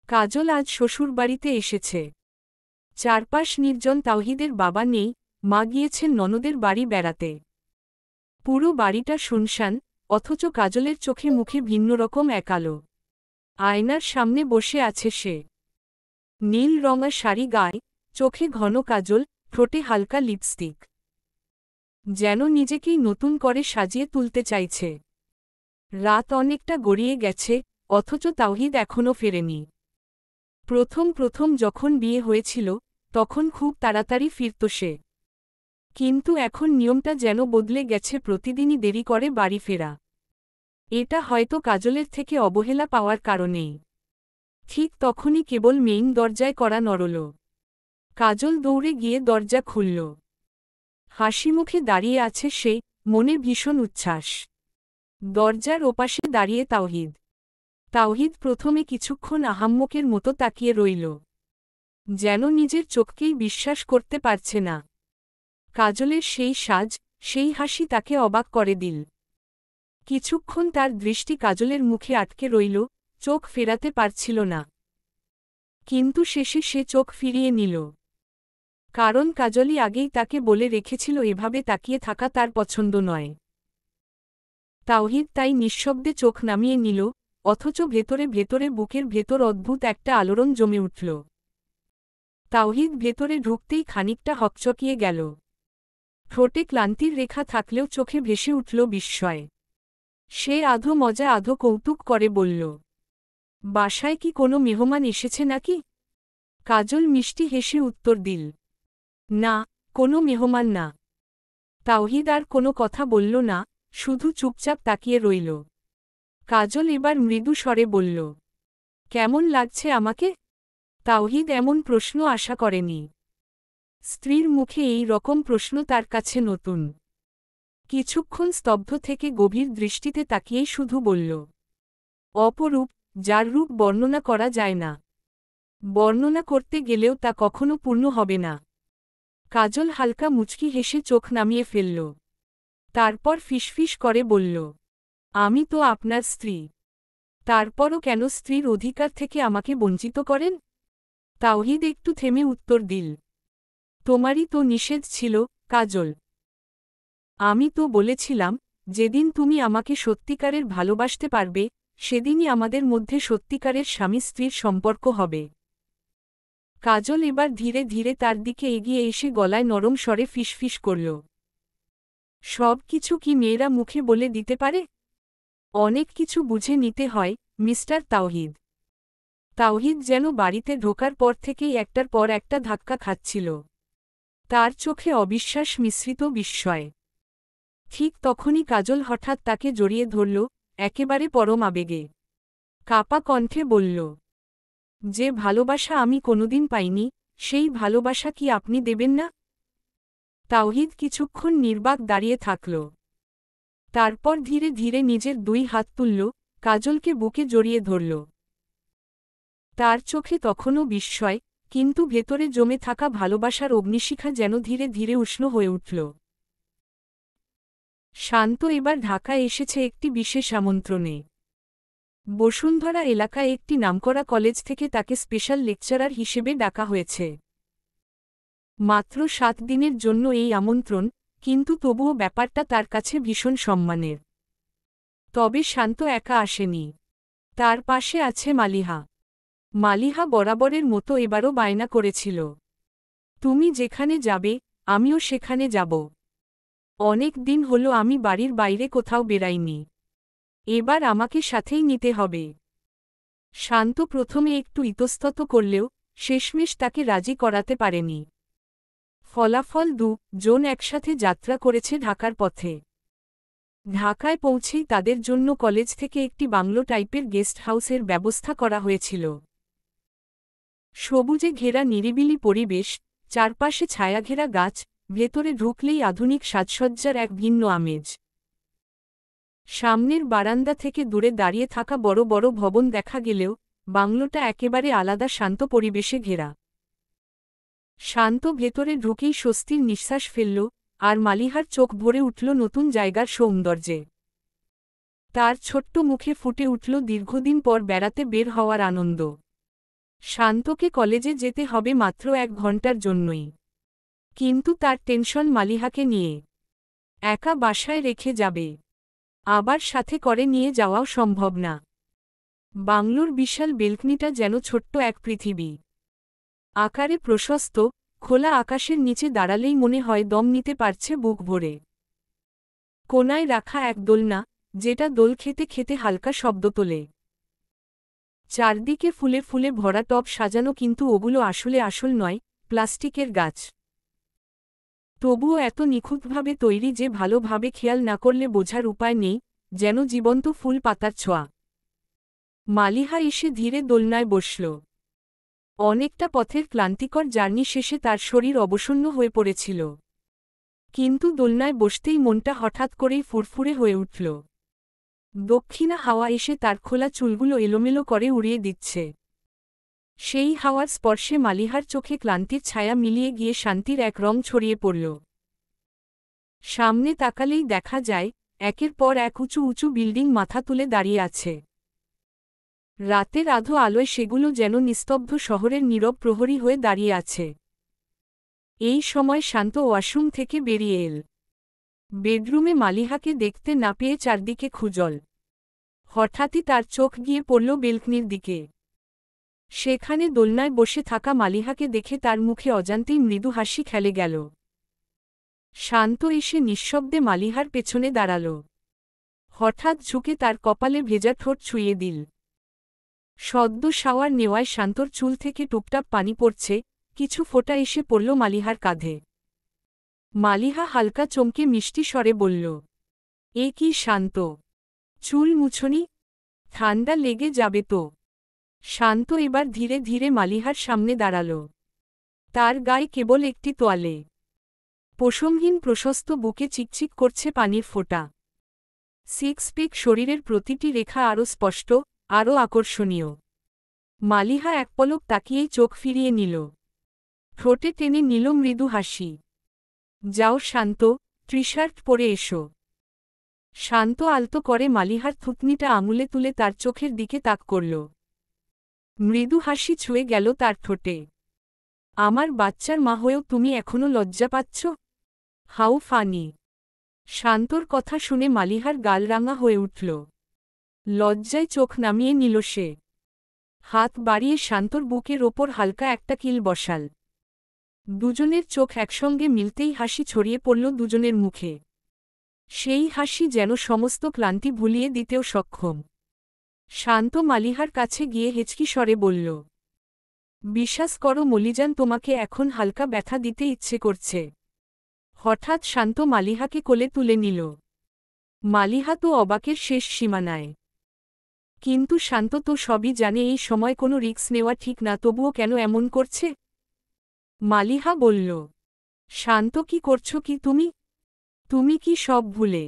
কাজল আজ শ্বশুরবাড়িতে এসেছে। চারপাশ নির্জন। তাওহিদের বাবা নেই, মা গিয়েছেন ননদের বাড়ি বেড়াতে। পুরো বাড়িটা শুনশান, অথচ কাজলের চোখে মুখে ভিন্নরকম এক আলো। আয়নার সামনে বসে আছে সে। নীল রঙা শাড়ি গায়ে, চোখে ঘন কাজল, ঠোঁটে হালকা লিপস্টিক। যেন নিজেকেই নতুন করে সাজিয়ে তুলতে চাইছে। রাত অনেকটা গড়িয়ে গেছে, অথচ তাওহিদ এখনও ফেরেনি। প্রথম যখন বিয়ে হয়েছিল, তখন খুব তাড়াতাড়ি ফিরত সে। কিন্তু এখন নিয়মটা যেন বদলে গেছে, প্রতিদিনই দেরি করে বাড়ি ফেরা। এটা হয়তো কাজলের থেকে অবহেলা পাওয়ার কারণেই। ঠিক তখনই কেবল মেইন দরজায় কড়া নড়ল। কাজল দৌড়ে গিয়ে দরজা খুলল। হাসিমুখে দাঁড়িয়ে আছে সে, মনে ভীষণ উচ্ছ্বাস। দরজার ওপাশে দাঁড়িয়ে তাওহিদ। তাওহিদ প্রথমে কিছুক্ষণ আহাম্মকের মতো তাকিয়ে রইল। যেন নিজের চোখকেই বিশ্বাস করতে পারছে না। কাজলের সেই সাজ, সেই হাসি তাকে অবাক করে দিল। কিছুক্ষণ তার দৃষ্টি কাজলের মুখে আটকে রইল, চোখ ফেরাতে পারছিল না। কিন্তু শেষে সে চোখ ফিরিয়ে নিল। কারণ কাজলই আগেই তাকে বলে রেখেছিল এভাবে তাকিয়ে থাকা তার পছন্দ নয়। তাওহিদ তাই নিঃশব্দে চোখ নামিয়ে নিল, অথচ ভেতরে ভেতরে বুকের ভেতর অদ্ভুত একটা আলোড়ন জমে উঠল। তাওহিদ ভেতরে ঢুকতেই খানিকটা হকচকিয়ে গেল। ঠোঁটে ক্লান্তির রেখা থাকলেও চোখে ভেসে উঠল বিস্ময়। সে আধো মজা আধো কৌতুক করে বলল, বাসায় কি কোনো মেহমান এসেছে নাকি? কাজল মিষ্টি হেসে উত্তর দিল, না, কোনো মেহমান না। তাওহিদ আর কোনো কথা বলল না, শুধু চুপচাপ তাকিয়ে রইল। কাজল এবার মৃদু স্বরে বলল, কেমন লাগছে আমাকে? তাওহিদ এমন প্রশ্ন আশা করেনি। স্ত্রীর মুখে এই রকম প্রশ্ন তার কাছে নতুন। কিছুক্ষণ স্তব্ধ থেকে গভীর দৃষ্টিতে তাকিয়েই শুধু বলল, অপরূপ, যার রূপ বর্ণনা করা যায় না। বর্ণনা করতে গেলেও তা কখনো পূর্ণ হবে না। কাজল হালকা মুচকি হেসে চোখ নামিয়ে ফেলল। তারপর ফিসফিস করে বলল, আমি তো আপনার স্ত্রী। তারপরও কেন স্ত্রীর অধিকার থেকে আমাকে বঞ্চিত করেন? তাওহিদ একটু থেমে উত্তর দিল, তোমারই তো নিষেধ ছিল, কাজল। আমি তো বলেছিলাম, যেদিন তুমি আমাকে সত্যিকারের ভালোবাসতে পারবে, সেদিনই আমাদের মধ্যে সত্যিকারের স্বামী স্ত্রীর সম্পর্ক হবে। কাজল এবার ধীরে ধীরে তার দিকে এগিয়ে এসে গলায় নরম স্বরে ফিসফিস করল, সব কিছু কি মেয়েরা মুখে বলে দিতে পারে? অনেক কিছু বুঝে নিতে হয়, মিস্টার তাওহিদ। তাওহিদ যেন বাড়িতে ঢোকার পর থেকেই একটার পর একটা ধাক্কা খাচ্ছিল। তার চোখে অবিশ্বাস মিশ্রিত বিস্ময়। ঠিক তখনই কাজল হঠাৎ তাকে জড়িয়ে ধরল, একেবারে পরম আবেগে। কাপা কণ্ঠে বলল, যে ভালোবাসা আমি কোনোদিন পাইনি, সেই ভালোবাসা কি আপনি দেবেন না? তাওহিদ কিছুক্ষণ নির্বাক দাঁড়িয়ে থাকল। তারপর ধীরে ধীরে নিজের দুই হাত তুলল, কাজলকে বুকে জড়িয়ে ধরল। তার চোখে তখনও বিস্ময়, কিন্তু ভেতরে জমে থাকা ভালোবাসার অগ্নিশিখা যেন ধীরে ধীরে উষ্ণ হয়ে উঠল। শান্ত এবার ঢাকায় এসেছে একটি বিশেষ আমন্ত্রণে। বসুন্ধরা এলাকায় একটি নামকরা কলেজ থেকে তাকে স্পেশাল লেকচারার হিসেবে ডাকা হয়েছে। মাত্র 7 দিনের জন্য এই আমন্ত্রণ, কিন্তু তবুও ব্যাপারটা তার কাছে ভীষণ সম্মানের। তবে শান্ত একা আসেনি। তার পাশে আছে মালিহা। মালিহা বরাবরের মতো এবারও বায়না করেছিল, তুমি যেখানে যাবে, আমিও সেখানে যাব। অনেক দিন হলো আমি বাড়ির বাইরে কোথাও বেরাইনি। এবার আমাকে সাথেই নিতে হবে। শান্ত প্রথমে একটু ইতস্তত করলেও শেষমেশ তাকে রাজি করাতে পারেনি। ফলাফল 2 জন একসাথে যাত্রা করেছে ঢাকার পথে। ঢাকায় পৌঁছেই তাদের জন্য কলেজ থেকে একটি বাংলো টাইপের গেস্ট হাউসের ব্যবস্থা করা হয়েছিল। সবুজে ঘেরা নিরিবিলি পরিবেশ, চারপাশে ছায়াঘেরা গাছ, ভেতরে ঢুকলেই আধুনিক সাজসজ্জার এক ভিন্ন আমেজ। সামনের বারান্দা থেকে দূরে দাঁড়িয়ে থাকা বড় বড় ভবন দেখা গেলেও বাংলোটা একেবারে আলাদা শান্ত পরিবেশে ঘেরা। শান্ত ভেতরে ঢুকেই স্বস্তির নিঃশ্বাস ফেলল, আর মালিহার চোখ ভরে উঠল নতুন জায়গার সৌন্দর্যে। তার ছোট্ট মুখে ফুটে উঠল দীর্ঘদিন পর বেড়াতে বের হওয়ার আনন্দ। শান্তকে কলেজে যেতে হবে মাত্র 1 ঘন্টার জন্যই। কিন্তু তার টেনশন মালিহাকে নিয়ে। একা বাসায় রেখে যাবে, আবার সাথে করে নিয়ে যাওয়াও সম্ভব না। বাংলোর বিশাল বেলকনিটা যেন ছোট্ট এক পৃথিবী। আকারে প্রশস্ত, খোলা আকাশের নিচে দাঁড়ালেই মনে হয় দম নিতে পারছে বুক ভরে। কোনায় রাখা এক দোলনা, যেটা দোল খেতে খেতে হালকা শব্দ তোলে। চারদিকে ফুলে ফুলে ভরা টব সাজানো, কিন্তু ওগুলো আসলে আসল নয়, প্লাস্টিকের গাছ। তবুও এত নিখুঁতভাবে তৈরি যে ভালোভাবে খেয়াল না করলে বোঝার উপায় নেই, যেন জীবন্ত ফুল পাতার ছোঁয়া। মালিহা এসে ধীরে দোলনায় বসল। অনেকটা পথের ক্লান্তিকর জার্নি শেষে তার শরীর অবসন্ন হয়ে পড়েছিল। কিন্তু দোলনায় বসতেই মনটা হঠাৎ করেই ফুরফুরে হয়ে উঠল। দক্ষিণা হাওয়া এসে তার খোলা চুলগুলো এলোমেলো করে উড়িয়ে দিচ্ছে। সেই হাওয়ার স্পর্শে মালিহার চোখে ক্লান্তির ছায়া মিলিয়ে গিয়ে শান্তির এক রং ছড়িয়ে পড়ল। সামনে তাকালেই দেখা যায়, একের পর এক উঁচু উঁচু বিল্ডিং মাথা তুলে দাঁড়িয়ে আছে। রাতের আধো আলোয় সেগুলো যেন নিস্তব্ধ শহরের নীরব প্রহরী হয়ে দাঁড়িয়ে আছে। এই সময় শান্ত ওয়াশরুম থেকে বেরিয়ে এল। বেডরুমে মালিহাকে দেখতে না পেয়ে চারদিকে খুঁজল। হঠাৎই তার চোখ গিয়ে পড়ল বেলকনির দিকে। সেখানে দোলনায় বসে থাকা মালিহাকে দেখে তার মুখে অজান্তেই মৃদু হাসি খেলে গেল। শান্ত এসে নিঃশব্দে মালিহার পেছনে দাঁড়াল। হঠাৎ ঝুঁকে তার কপালে ভেজা ঠোঁট ছুঁয়ে দিল। সদ্য শাওয়ার নেওয়ায় শান্তর চুল থেকে টুপটাপ পানি পড়ছে, কিছু ফোঁটা এসে পড়ল মালিহার কাঁধে। মালিহা হালকা চমকে মিষ্টি স্বরে বলল, এ কি শান্ত, চুল মুছনি? ঠান্ডা লেগে যাবে তো। শান্ত এবার ধীরে ধীরে মালিহার সামনে দাঁড়াল। তার গায়ে কেবল একটি তোয়ালে। পশমহীন প্রশস্ত বুকে চিকচিক করছে পানির ফোঁটা। সিক্স প্যাক, শরীরের প্রতিটি রেখা আরও স্পষ্ট, আরও আকর্ষণীয়। মালিহা এক পলক তাকিয়েই চোখ ফিরিয়ে নিল। ঠোঁটে টেনে নিল মৃদু হাসি। যাও শান্ত, টি-শার্ট পরে এসো। শান্ত আলতো করে মালিহার থুতনিটা আঙুলে তুলে তার চোখের দিকে তাক করল। মৃদু হাসি ছুঁয়ে গেল তার ঠোঁটে। আমার বাচ্চার মা হয়েও তুমি এখনো লজ্জা পাচ্ছ? How funny. শান্তর কথা শুনে মালিহার গাল রাঙা হয়ে উঠল। লজ্জায় চোখ নামিয়ে নিল সে। হাত বাড়িয়ে শান্তর বুকের ওপর হালকা একটা কিল বসাল। দুজনের চোখ একসঙ্গে মিলতেই হাসি ছড়িয়ে পড়ল দুজনের মুখে। সেই হাসি যেন সমস্ত ক্লান্তি ভুলিয়ে দিতেও সক্ষম। শান্ত মালিহার কাছে গিয়ে হেঁচকি স্বরে বলল, বিশ্বাস করো মলিজান, তোমাকে এখন হালকা ব্যথা দিতে ইচ্ছে করছে। হঠাৎ শান্ত মালিহাকে কোলে তুলে নিল। মালিহা তো অবাকের শেষ সীমানায়। কিন্তু শান্ত তো সবই জানে এই সময় কোনো রিস্ক নেওয়া ঠিক না, তবুও কেন এমন করছে? মালিহা বলল, শান্ত কি করছো কি তুমি? তুমি কি সব ভুলে?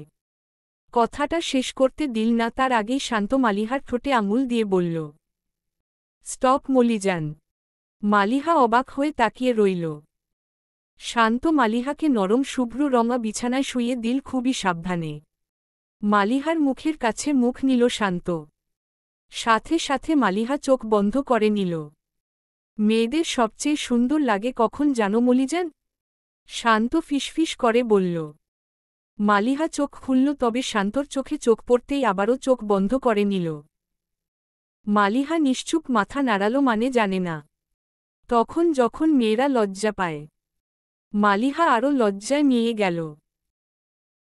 কথাটা শেষ করতে দিল না তার আগেই শান্ত মালিহার ঠোঁটে আঙুল দিয়ে বলল, স্টপ মলিজান। মালিহা অবাক হয়ে তাকিয়ে রইল। শান্ত মালিহাকে নরম শুভ্র রঙা বিছানায় শুইয়ে দিল খুবই সাবধানে। মালিহার মুখের কাছে মুখ নিল শান্ত। সাথে সাথে মালিহা চোখ বন্ধ করে নিল। মেয়েদের সবচেয়ে সুন্দর লাগে কখন জানো মলিজান? শান্ত ফিসফিস করে বলল। মালিহা চোখ খুলল, তবে শান্তর চোখে চোখ পড়তেই আবারও চোখ বন্ধ করে নিল। মালিহা নিশ্চুপ মাথা নাড়াল, মানে জানে না। তখন যখন মেয়েরা লজ্জা পায়। মালিহা আরও লজ্জায় নিয়ে গেল।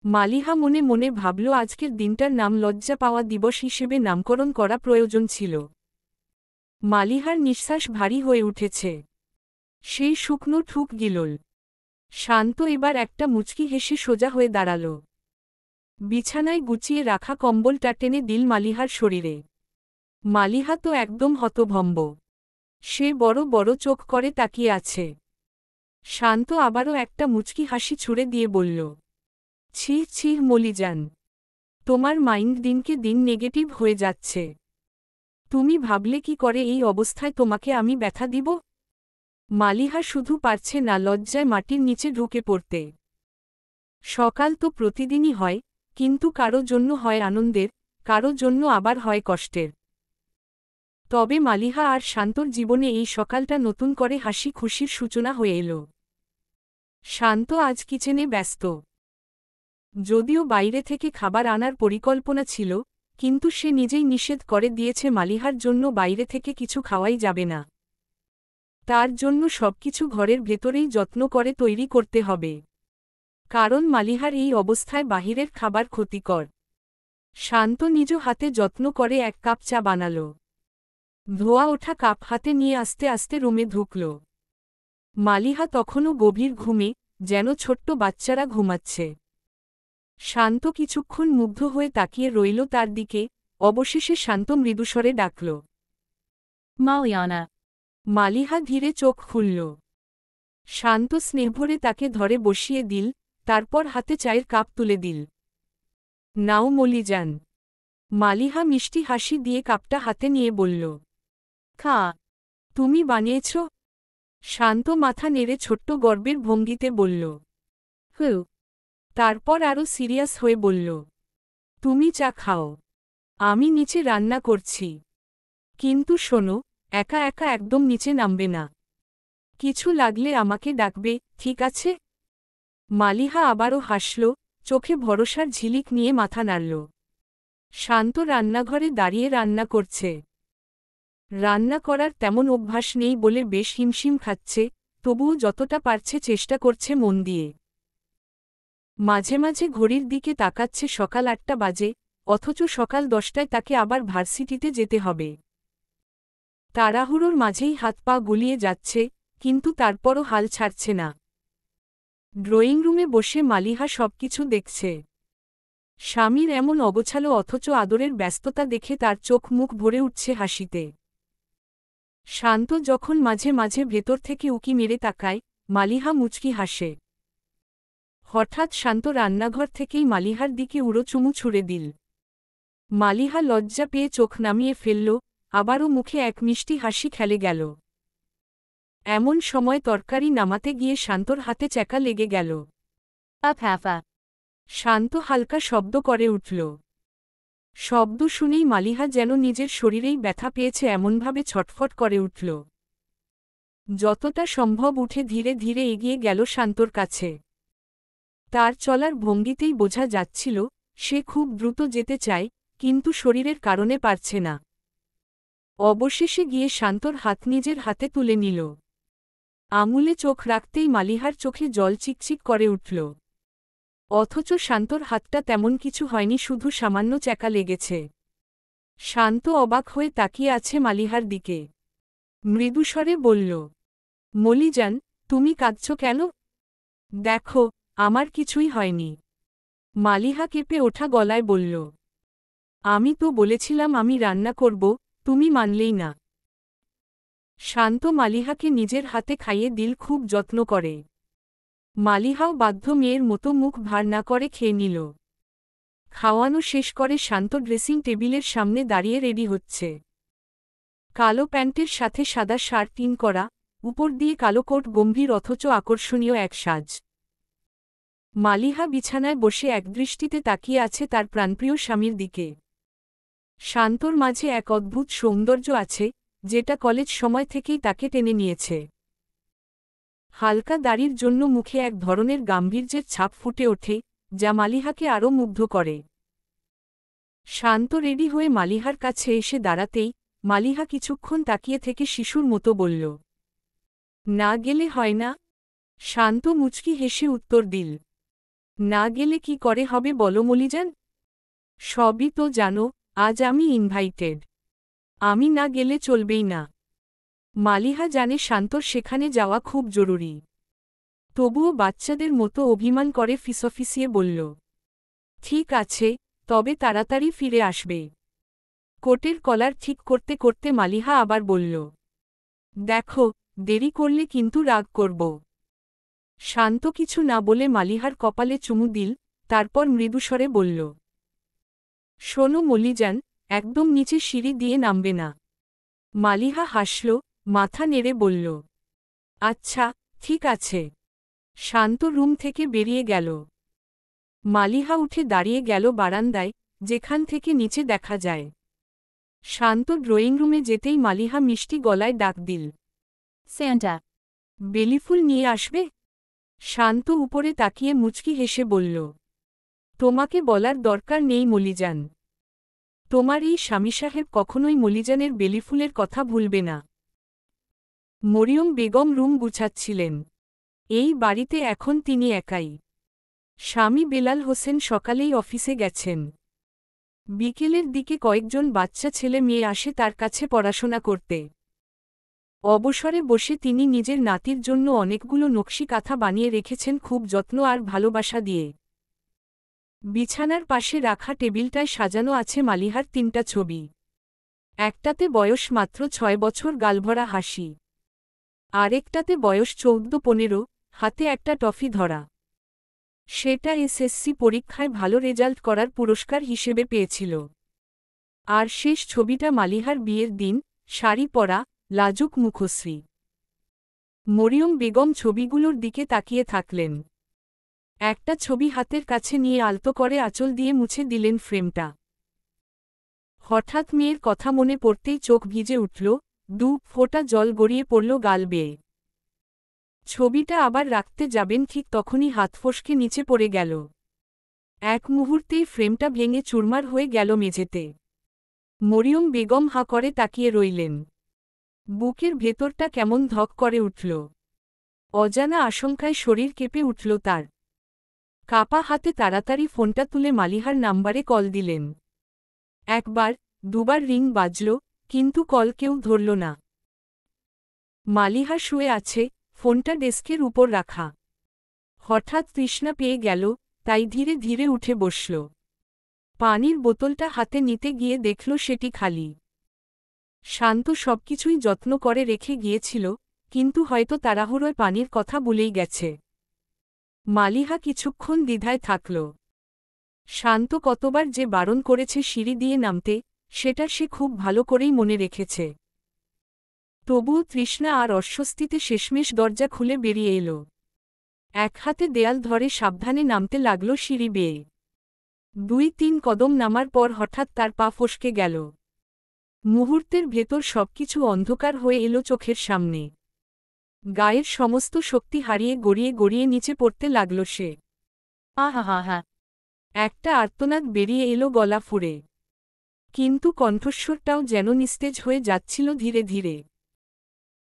মালিহা মনে মনে ভাবল আজকের দিনটার নাম লজ্জা পাওয়া দিবস হিসেবে নামকরণ করা প্রয়োজন ছিল। মালিহার নিঃশ্বাস ভারী হয়ে উঠেছে। সেই শুকনো ঠুক গিলল। শান্ত এবার একটা মুচকি হেসে সোজা হয়ে দাঁড়াল। বিছানায় গুছিয়ে রাখা কম্বলটা টেনে দিল মালিহার শরীরে। মালিহা তো একদম হতভম্ব। সে বড় বড় চোখ করে তাকিয়ে আছে। শান্ত আবারও একটা মুচকি হাসি ছুড়ে দিয়ে বলল, ছি ছি মলিজান, তোমার মাইন্ড দিনকে দিন নেগেটিভ হয়ে যাচ্ছে। তুমি ভাবলে কি করে এই অবস্থায় তোমাকে আমি ব্যথা দিব? মালিহা শুধু পারছে না লজ্জায় মাটির নিচে ঢুকে পড়তে। সকাল তো প্রতিদিনই হয়, কিন্তু কারো জন্য হয় আনন্দের, কারো জন্য আবার হয় কষ্টের। তবে মালিহা আর শান্তর জীবনে এই সকালটা নতুন করে হাসি খুশির সূচনা হয়ে এল। শান্ত আজ কিচেনে ব্যস্ত। যদিও বাইরে থেকে খাবার আনার পরিকল্পনা ছিল, কিন্তু সে নিজেই নিষেধ করে দিয়েছে মালিহার জন্য বাইরে থেকে কিছু খাওয়াই যাবে না। তার জন্য সবকিছু ঘরের ভেতরেই যত্ন করে তৈরি করতে হবে, কারণ মালিহার এই অবস্থায় বাহিরের খাবার ক্ষতিকর। শান্ত নিজ হাতে যত্ন করে এক কাপ চা বানাল। ধোয়া ওঠা কাপ হাতে নিয়ে আস্তে আস্তে রুমে ঢুকল। মালিহা তখনও গভীর ঘুমে, যেন ছোট্ট বাচ্চারা ঘুমাচ্ছে। শান্ত কিছুক্ষণ মুগ্ধ হয়ে তাকিয়ে রইল তার দিকে, অবশেষে শান্ত মৃদুস্বরে ডাকল, মালিয়ানা। মালিহা ধীরে চোখ খুলল। শান্ত স্নেহভরে তাকে ধরে বসিয়ে দিল, তারপর হাতে চায়ের কাপ তুলে দিল। নাও মলিজান। মালিহা মিষ্টি হাসি দিয়ে কাপটা হাতে নিয়ে বলল, খা। তুমি বানিয়েছ? শান্ত মাথা নেড়ে ছোট্ট গর্বের ভঙ্গিতে বলল, হু। তারপর আরও সিরিয়াস হয়ে বলল, তুমি চা খাও, আমি নিচে রান্না করছি। কিন্তু শোনো, একা একা একদম নিচে নামবে না। কিছু লাগলে আমাকে ডাকবে, ঠিক আছে? মালিহা আবারও হাসল, চোখে ভরসার ঝিলিক নিয়ে মাথা নাড়ল। শান্ত রান্নাঘরে দাঁড়িয়ে রান্না করছে। রান্না করার তেমন অভ্যাস নেই বলে বেশ হিমশিম খাচ্ছে, তবুও যতটা পারছে চেষ্টা করছে মন দিয়ে। মাঝে মাঝে ঘড়ির দিকে তাকাচ্ছে সকাল ৮টা বাজে, অথচ সকাল 10টায় তাকে আবার ভার্সিটিতে যেতে হবে। তাড়াহুড়োর মাঝেই হাত পা গুলিয়ে যাচ্ছে, কিন্তু তারপরও হাল ছাড়ছে না। ড্রয়িং রুমে বসে মালিহা সবকিছু দেখছে। স্বামীর এমন অগোছালো অথচ আদরের ব্যস্ততা দেখে তার চোখ মুখ ভরে উঠছে হাসিতে। শান্ত যখন মাঝে মাঝে ভেতর থেকে উকি মেরে তাকায়, মালিহা মুচকি হাসে। হঠাৎ শান্ত রান্নাঘর থেকেই মালিহার দিকে উড়ো চুমু ছুঁড়ে দিল। মালিহা লজ্জা পেয়ে চোখ নামিয়ে ফেলল, আবারও মুখে এক মিষ্টি হাসি খেলে গেল। এমন সময় তরকারি নামাতে গিয়ে শান্তর হাতে চ্যাকা লেগে গেল। আপহ্যাফা। শান্ত হালকা শব্দ করে উঠল। শব্দ শুনেই মালিহা যেন নিজের শরীরেই ব্যথা পেয়েছে এমনভাবে ছটফট করে উঠল। যতটা সম্ভব উঠে ধীরে ধীরে এগিয়ে গেল শান্তর কাছে। তার চলার ভঙ্গিতেই বোঝা যাচ্ছিল, সে খুব দ্রুত যেতে চায়, কিন্তু শরীরের কারণে পারছে না। অবশেষে গিয়ে শান্তর হাত নিজের হাতে তুলে নিল। আঙুলে চোখ রাখতেই মালিহার চোখে জল চিকচিক করে উঠল। অথচ শান্তর হাতটা তেমন কিছু হয়নি, শুধু সামান্য চ্যাকা লেগেছে। শান্ত অবাক হয়ে তাকিয়ে আছে মালিহার দিকে। মৃদুস্বরে বলল, মলিজান, তুমি কাঁদছ কেন? দেখো, আমার কিছুই হয়নি। মালিহা কেঁপে ওঠা গলায় বলল, আমি তো বলেছিলাম আমি রান্না করব, তুমি মানলেই না। শান্ত মালিহাকে নিজের হাতে খাইয়ে দিল খুব যত্ন করে। মালিহাও বাধ্য মেয়ের মতো মুখ ভার না করে খেয়ে নিল। খাওয়ানো শেষ করে শান্ত ড্রেসিং টেবিলের সামনে দাঁড়িয়ে রেডি হচ্ছে। কালো প্যান্টের সাথে সাদা শার্ট ইন করা, উপর দিয়ে কালো কোট, গম্ভীর অথচ আকর্ষণীয় এক সাজ। মালিহা বিছানায় বসে একদৃষ্টিতে তাকিয়ে আছে তার প্রাণপ্রিয় স্বামীর দিকে। শান্তর মাঝে এক অদ্ভুত সৌন্দর্য আছে, যেটা কলেজ সময় থেকেই তাকে টেনে নিয়েছে। হালকা দাড়ির জন্য মুখে এক ধরনের গাম্ভীর্যের ছাপ ফুটে ওঠে, যা মালিহাকে আরও মুগ্ধ করে। শান্ত রেডি হয়ে মালিহার কাছে এসে দাঁড়াতেই মালিহা কিছুক্ষণ তাকিয়ে থেকে শিশুর মতো বলল, না গেলে হয় না? শান্ত মুচকি হেসে উত্তর দিল, না গেলে কি করে হবে বলো মলিজান? সবই তো জানো, আজ আমি ইনভাইটেড। আমি না গেলে চলবেই না। মালিহা জানে শান্তর সেখানে যাওয়া খুব জরুরি। তবুও বাচ্চাদের মতো অভিমান করে ফিসফিসিয়ে বলল, ঠিক আছে, তবে তাড়াতাড়ি ফিরে আসবে। কোটের কলার ঠিক করতে করতে মালিহা আবার বলল, দেখো, দেরি করলে কিন্তু রাগ করব। শান্ত কিছু না বলে মালিহার কপালে চুমু দিল, তারপর মৃদুস্বরে বলল, শোনো মলিজান, একদম নিচে সিঁড়ি দিয়ে নামবে না। মালিহা হাসল, মাথা নেড়ে বলল, আচ্ছা, ঠিক আছে। শান্ত রুম থেকে বেরিয়ে গেল। মালিহা উঠে দাঁড়িয়ে গেল বারান্দায়, যেখান থেকে নিচে দেখা যায়। শান্ত ড্রয়িং রুমে যেতেই মালিহা মিষ্টি গলায় ডাক দিল। Santa. বেলিফুল নিয়ে আসবে? শান্ত উপরে তাকিয়ে মুচকি হেসে বলল। তোমাকে বলার দরকার নেই মলিজান। তোমার এই স্বামী সাহেব কখনোই মলিজানের বেলিফুলের কথা ভুলবে না। মরিয়ম বেগম রুম গুছাচ্ছিলেন। এই বাড়িতে এখন তিনি একাই। স্বামী বেলাল হোসেন সকালেই অফিসে গেছেন। বিকেলের দিকে কয়েকজন বাচ্চা ছেলে মেয়ে আসে তার কাছে পড়াশোনা করতে। অবসরে বসে তিনি নিজের নাতির জন্য অনেকগুলো নকশি কাঁথা বানিয়ে রেখেছেন খুব যত্ন আর ভালোবাসা দিয়ে। বিছানার পাশে রাখা টেবিলটায় সাজানো আছে মালিহার 3টা ছবি। একটাতে বয়স মাত্র 6 বছর গালভরা হাসি। আরেকটাতে বয়স 14-15, হাতে একটা টফি ধরা। সেটা এসএসসি পরীক্ষায় ভালো রেজাল্ট করার পুরস্কার হিসেবে পেয়েছিল। আর শেষ ছবিটা মালিহার বিয়ের দিন, শাড়ি পরা, লাজুক মুখশ্রী। মরিয়ম বেগম ছবিগুলোর দিকে তাকিয়ে থাকলেন। একটা ছবি হাতের কাছে নিয়ে আলতো করে আঁচল দিয়ে মুছে দিলেন ফ্রেমটা। হঠাৎ মেয়ের কথা মনে পড়তেই চোখ ভিজে উঠল, 2 ফোঁটা জল গড়িয়ে পড়ল গাল বেয়ে। ছবিটা আবার রাখতে যাবেন ঠিক তখনই হাত ফসকে নিচে পড়ে গেল। এক মুহূর্তেই ফ্রেমটা ভেঙে চুরমার হয়ে গেল মেঝেতে। মরিয়ম বেগম হাঁ করে তাকিয়ে রইলেন। বুকের ভেতরটা কেমন ধক করে উঠল। অজানা আশঙ্কায় শরীর কেঁপে উঠল তার। কাপা হাতে তাড়াতাড়ি ফোনটা তুলে মালিহার নাম্বারে কল দিলেন। একবার, দুবার রিং বাজল, কিন্তু কল কেউ ধরল না। মালিহা শুয়ে আছে, ফোনটা ডেস্কের উপর রাখা। হঠাৎ তৃষ্ণা পেয়ে গেল, তাই ধীরে ধীরে উঠে বসল। পানির বোতলটা হাতে নিতে গিয়ে দেখল সেটি খালি। শান্ত সবকিছুই যত্ন করে রেখে গিয়েছিল, কিন্তু হয়তো তাড়াহুড়োয় পানির কথা ভুলেই গেছে। মালিহা কিছুক্ষণ দ্বিধায় থাকল। শান্ত কতবার যে বারণ করেছে সিঁড়ি দিয়ে নামতে, সেটা সে খুব ভালো করেই মনে রেখেছে। তবুও তৃষ্ণা আর অস্বস্তিতে শেষমেশ দরজা খুলে বেরিয়ে এল। এক হাতে দেয়াল ধরে সাবধানে নামতে লাগল সিঁড়ি বেয়ে। 2-3 কদম নামার পর হঠাৎ তার পা ফসকে গেল। মুহূর্তের ভেতর সবকিছু অন্ধকার হয়ে এলো চোখের সামনে। গায়ের সমস্ত শক্তি হারিয়ে গড়িয়ে গড়িয়ে নিচে পড়তে লাগল সে। Ahahaha. একটা আর্তনাদ বেরিয়ে এলো গলা ফুঁড়ে। কিন্তু কণ্ঠস্বরটাও যেন নিস্তেজ হয়ে যাচ্ছিল ধীরে ধীরে।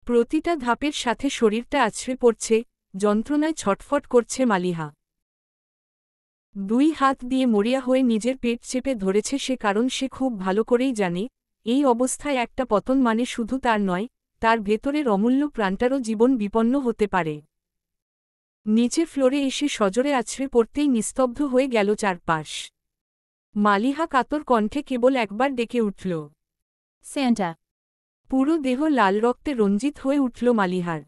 প্রতিটা ধাপের সাথে শরীরটা আছড়ে পড়ছে, যন্ত্রণায় ছটফট করছে মালিহা। 2 হাত দিয়ে মরিয়া হয়ে নিজের পেট চেপে ধরেছে সে, কারণ সে খুব ভালো করেই জানে, এই অবস্থায় একটা পতন মানে শুধু তার নয়, তার ভেতরের অমূল্য প্রাণটারও জীবন বিপন্ন হতে পারে। নিচে ফ্লোরে এসে সজোরে আছড়ে পড়তেই নিস্তব্ধ হয়ে গেল চারপাশ। মালিহা কাতর কণ্ঠে কেবল একবার ডেকে উঠল। Santa. পুরো দেহ লাল রক্তে রঞ্জিত হয়ে উঠল মালিহার।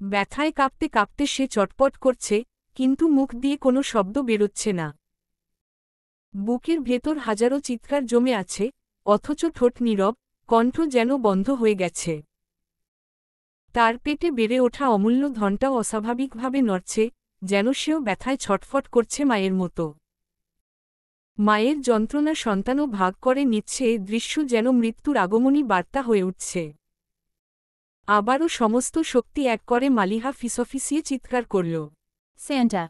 ব্যথায় কাঁপতে কাঁপতে সে চটপট করছে, কিন্তু মুখ দিয়ে কোনো শব্দ বেরোচ্ছে না। বুকের ভেতর হাজারো চিৎকার জমে আছে, অথচ ঠোঁট নীরব, কণ্ঠ যেন বন্ধ হয়ে গেছে। তার পেটে বেড়ে ওঠা অমূল্য ধনটাও অস্বাভাবিকভাবে নড়ছে, যেন সেও ব্যথায় ছটফট করছে মায়ের মতো। মায়ের যন্ত্রণা সন্তানও ভাগ করে নিচ্ছে, এ দৃশ্য যেন মৃত্যুর আগমনী বার্তা হয়ে উঠছে। আবারও সমস্ত শক্তি এক করে মালিহা ফিসফিসিয়ে চিৎকার করল। Santa.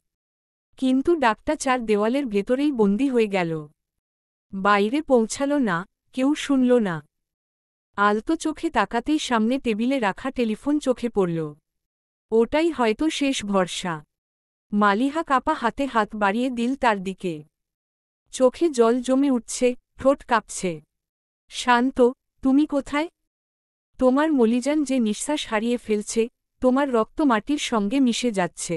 কিন্তু ডাকটা 4 দেওয়ালের ভেতরেই বন্দী হয়ে গেল। বাইরে পৌঁছাল না, কেউ শুনল না। আলতো চোখে তাকাতেই সামনে টেবিলে রাখা টেলিফোন চোখে পড়ল। ওটাই হয়তো শেষ ভরসা। মালিহা কাপা হাতে হাত বাড়িয়ে দিল তার দিকে। চোখে জল জমে উঠছে, ঠোঁট কাঁপছে। শান্ত, তুমি কোথায়? তোমার মলিজান যে নিঃশ্বাস হারিয়ে ফেলছে, তোমার রক্ত মাটির সঙ্গে মিশে যাচ্ছে।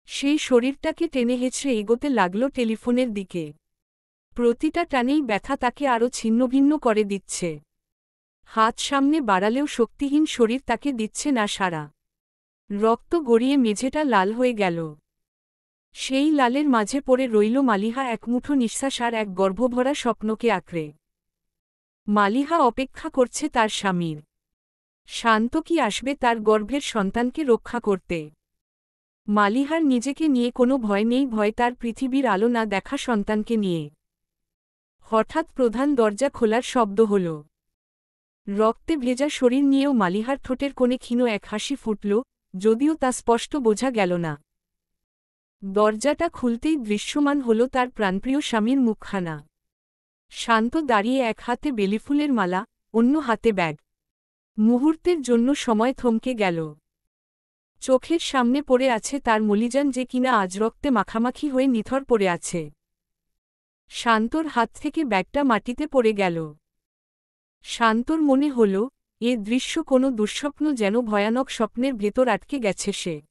সেই শরীরটাকে টেনে হেঁচড়ে এগোতে লাগল টেলিফোনের দিকে। প্রতিটা টানেই ব্যথা তাকে আরও ছিন্নভিন্ন করে দিচ্ছে। হাত সামনে বাড়ালেও শক্তিহীন শরীর তাকে দিচ্ছে না সাড়া। রক্ত গড়িয়ে মেঝেটা লাল হয়ে গেল। সেই লালের মাঝে পড়ে রইল মালিহা, এক মুঠো নিঃশ্বাস আর এক গর্ভভরা স্বপ্নকে আঁকড়ে। মালিহা অপেক্ষা করছে তার স্বামীর। শান্ত কি আসবে তার গর্ভের সন্তানকে রক্ষা করতে? মালিহার নিজেকে নিয়ে কোনো ভয় নেই, ভয় তার পৃথিবীর আলো না দেখা সন্তানকে নিয়ে। হঠাৎ প্রধান দরজা খোলার শব্দ হল। রক্তে ভেজা শরীর নিয়েও মালিহার ঠোঁটের কোণে ক্ষীণ এক হাসি ফুটল, যদিও তা স্পষ্ট বোঝা গেল না। দরজাটা খুলতেই দৃশ্যমান হল তার প্রাণপ্রিয় স্বামীর মুখখানা। শান্ত দাঁড়িয়ে এক হাতে বেলিফুলের মালা, অন্য হাতে ব্যাগ। মুহূর্তের জন্য সময় থমকে গেল। চোখের সামনে পড়ে আছে তার মলিজান, যে কিনা আজ রক্তে মাখামাখি হয়ে নিথর পড়ে আছে। শান্তর হাত থেকে ব্যাগটা মাটিতে পড়ে গেল। শান্তর মনে হল, এ দৃশ্য কোনো দুঃস্বপ্ন, যেন ভয়ানক স্বপ্নের ভেতর আটকে গেছে সে।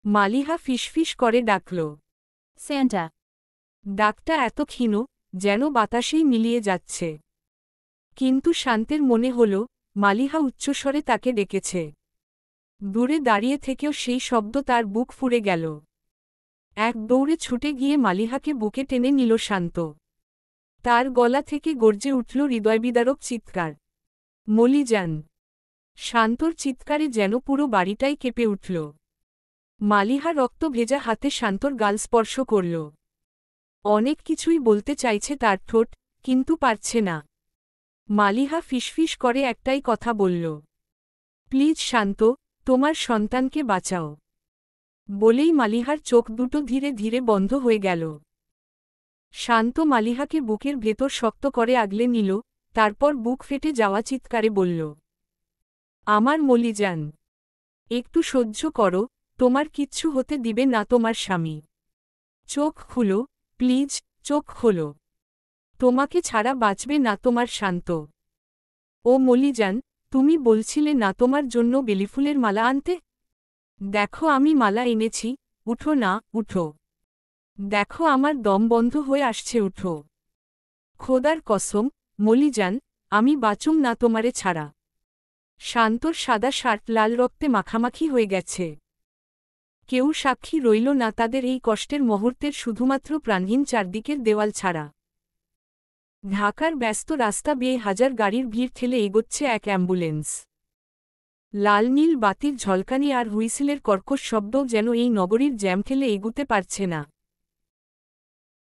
মালিহা ফিসফিস করে ডাকল। Santa. ডাকটা এত ক্ষীণ, যেন বাতাসেই মিলিয়ে যাচ্ছে। কিন্তু শান্তের মনে হল, মালিহা উচ্চস্বরে তাকে ডেকেছে। দূরে দাঁড়িয়ে থেকেও সেই শব্দ তার বুক ফুঁড়ে গেল। এক দৌড়ে ছুটে গিয়ে মালিহাকে বুকে টেনে নিল শান্ত। তার গলা থেকে গর্জে উঠল হৃদয়বিদারক চিৎকার, মলিজান। শান্তর চিৎকারে যেন পুরো বাড়িটাই কেঁপে উঠল। মালিহা রক্ত ভেজা হাতে শান্তর গাল স্পর্শ করল। অনেক কিছুই বলতে চাইছে তার ঠোঁট, কিন্তু পারছে না। মালিহা ফিসফিস করে একটাই কথা বলল, প্লিজ শান্ত, তোমার সন্তানকে বাঁচাও। বলেই মালিহার চোখ দুটো ধীরে ধীরে বন্ধ হয়ে গেল। শান্ত মালিহাকে বুকের ভেতর শক্ত করে আগলে নিল, তারপর বুক ফেটে যাওয়া চিৎকারে বলল, আমার মলিজান, একটু সহ্য করো, তোমার কিচ্ছু হতে দিবে না তোমার স্বামী। চোখ খুলো, প্লিজ, চোখ খোলো। তোমাকে ছাড়া বাঁচবে না তোমার শান্ত। ও মলিজান, তুমি বলছিলে না তোমার জন্য বেলিফুলের মালা আনতে? দেখো আমি মালা এনেছি, উঠো না, উঠো। দেখো আমার দম বন্ধ হয়ে আসছে, উঠো। খোদার কসম, মলিজান, আমি বাঁচুম না তোমারে ছাড়া। শান্তর সাদা শার্ট লাল রক্তে মাখামাখি হয়ে গেছে। কেউ সাক্ষী রইল না তাদের এই কষ্টের মুহূর্তের, শুধুমাত্র প্রাণহীন চারদিকের দেওয়াল ছাড়া। ঢাকার ব্যস্ত রাস্তা বেয়ে হাজার গাড়ির ভিড় ঠেলে এগোচ্ছে এক অ্যাম্বুলেন্স। লাল নীল বাতির ঝলকানি আর হুইসেলের কর্কশ শব্দও যেন এই নগরীর জ্যাম ঠেলে এগুতে পারছে না।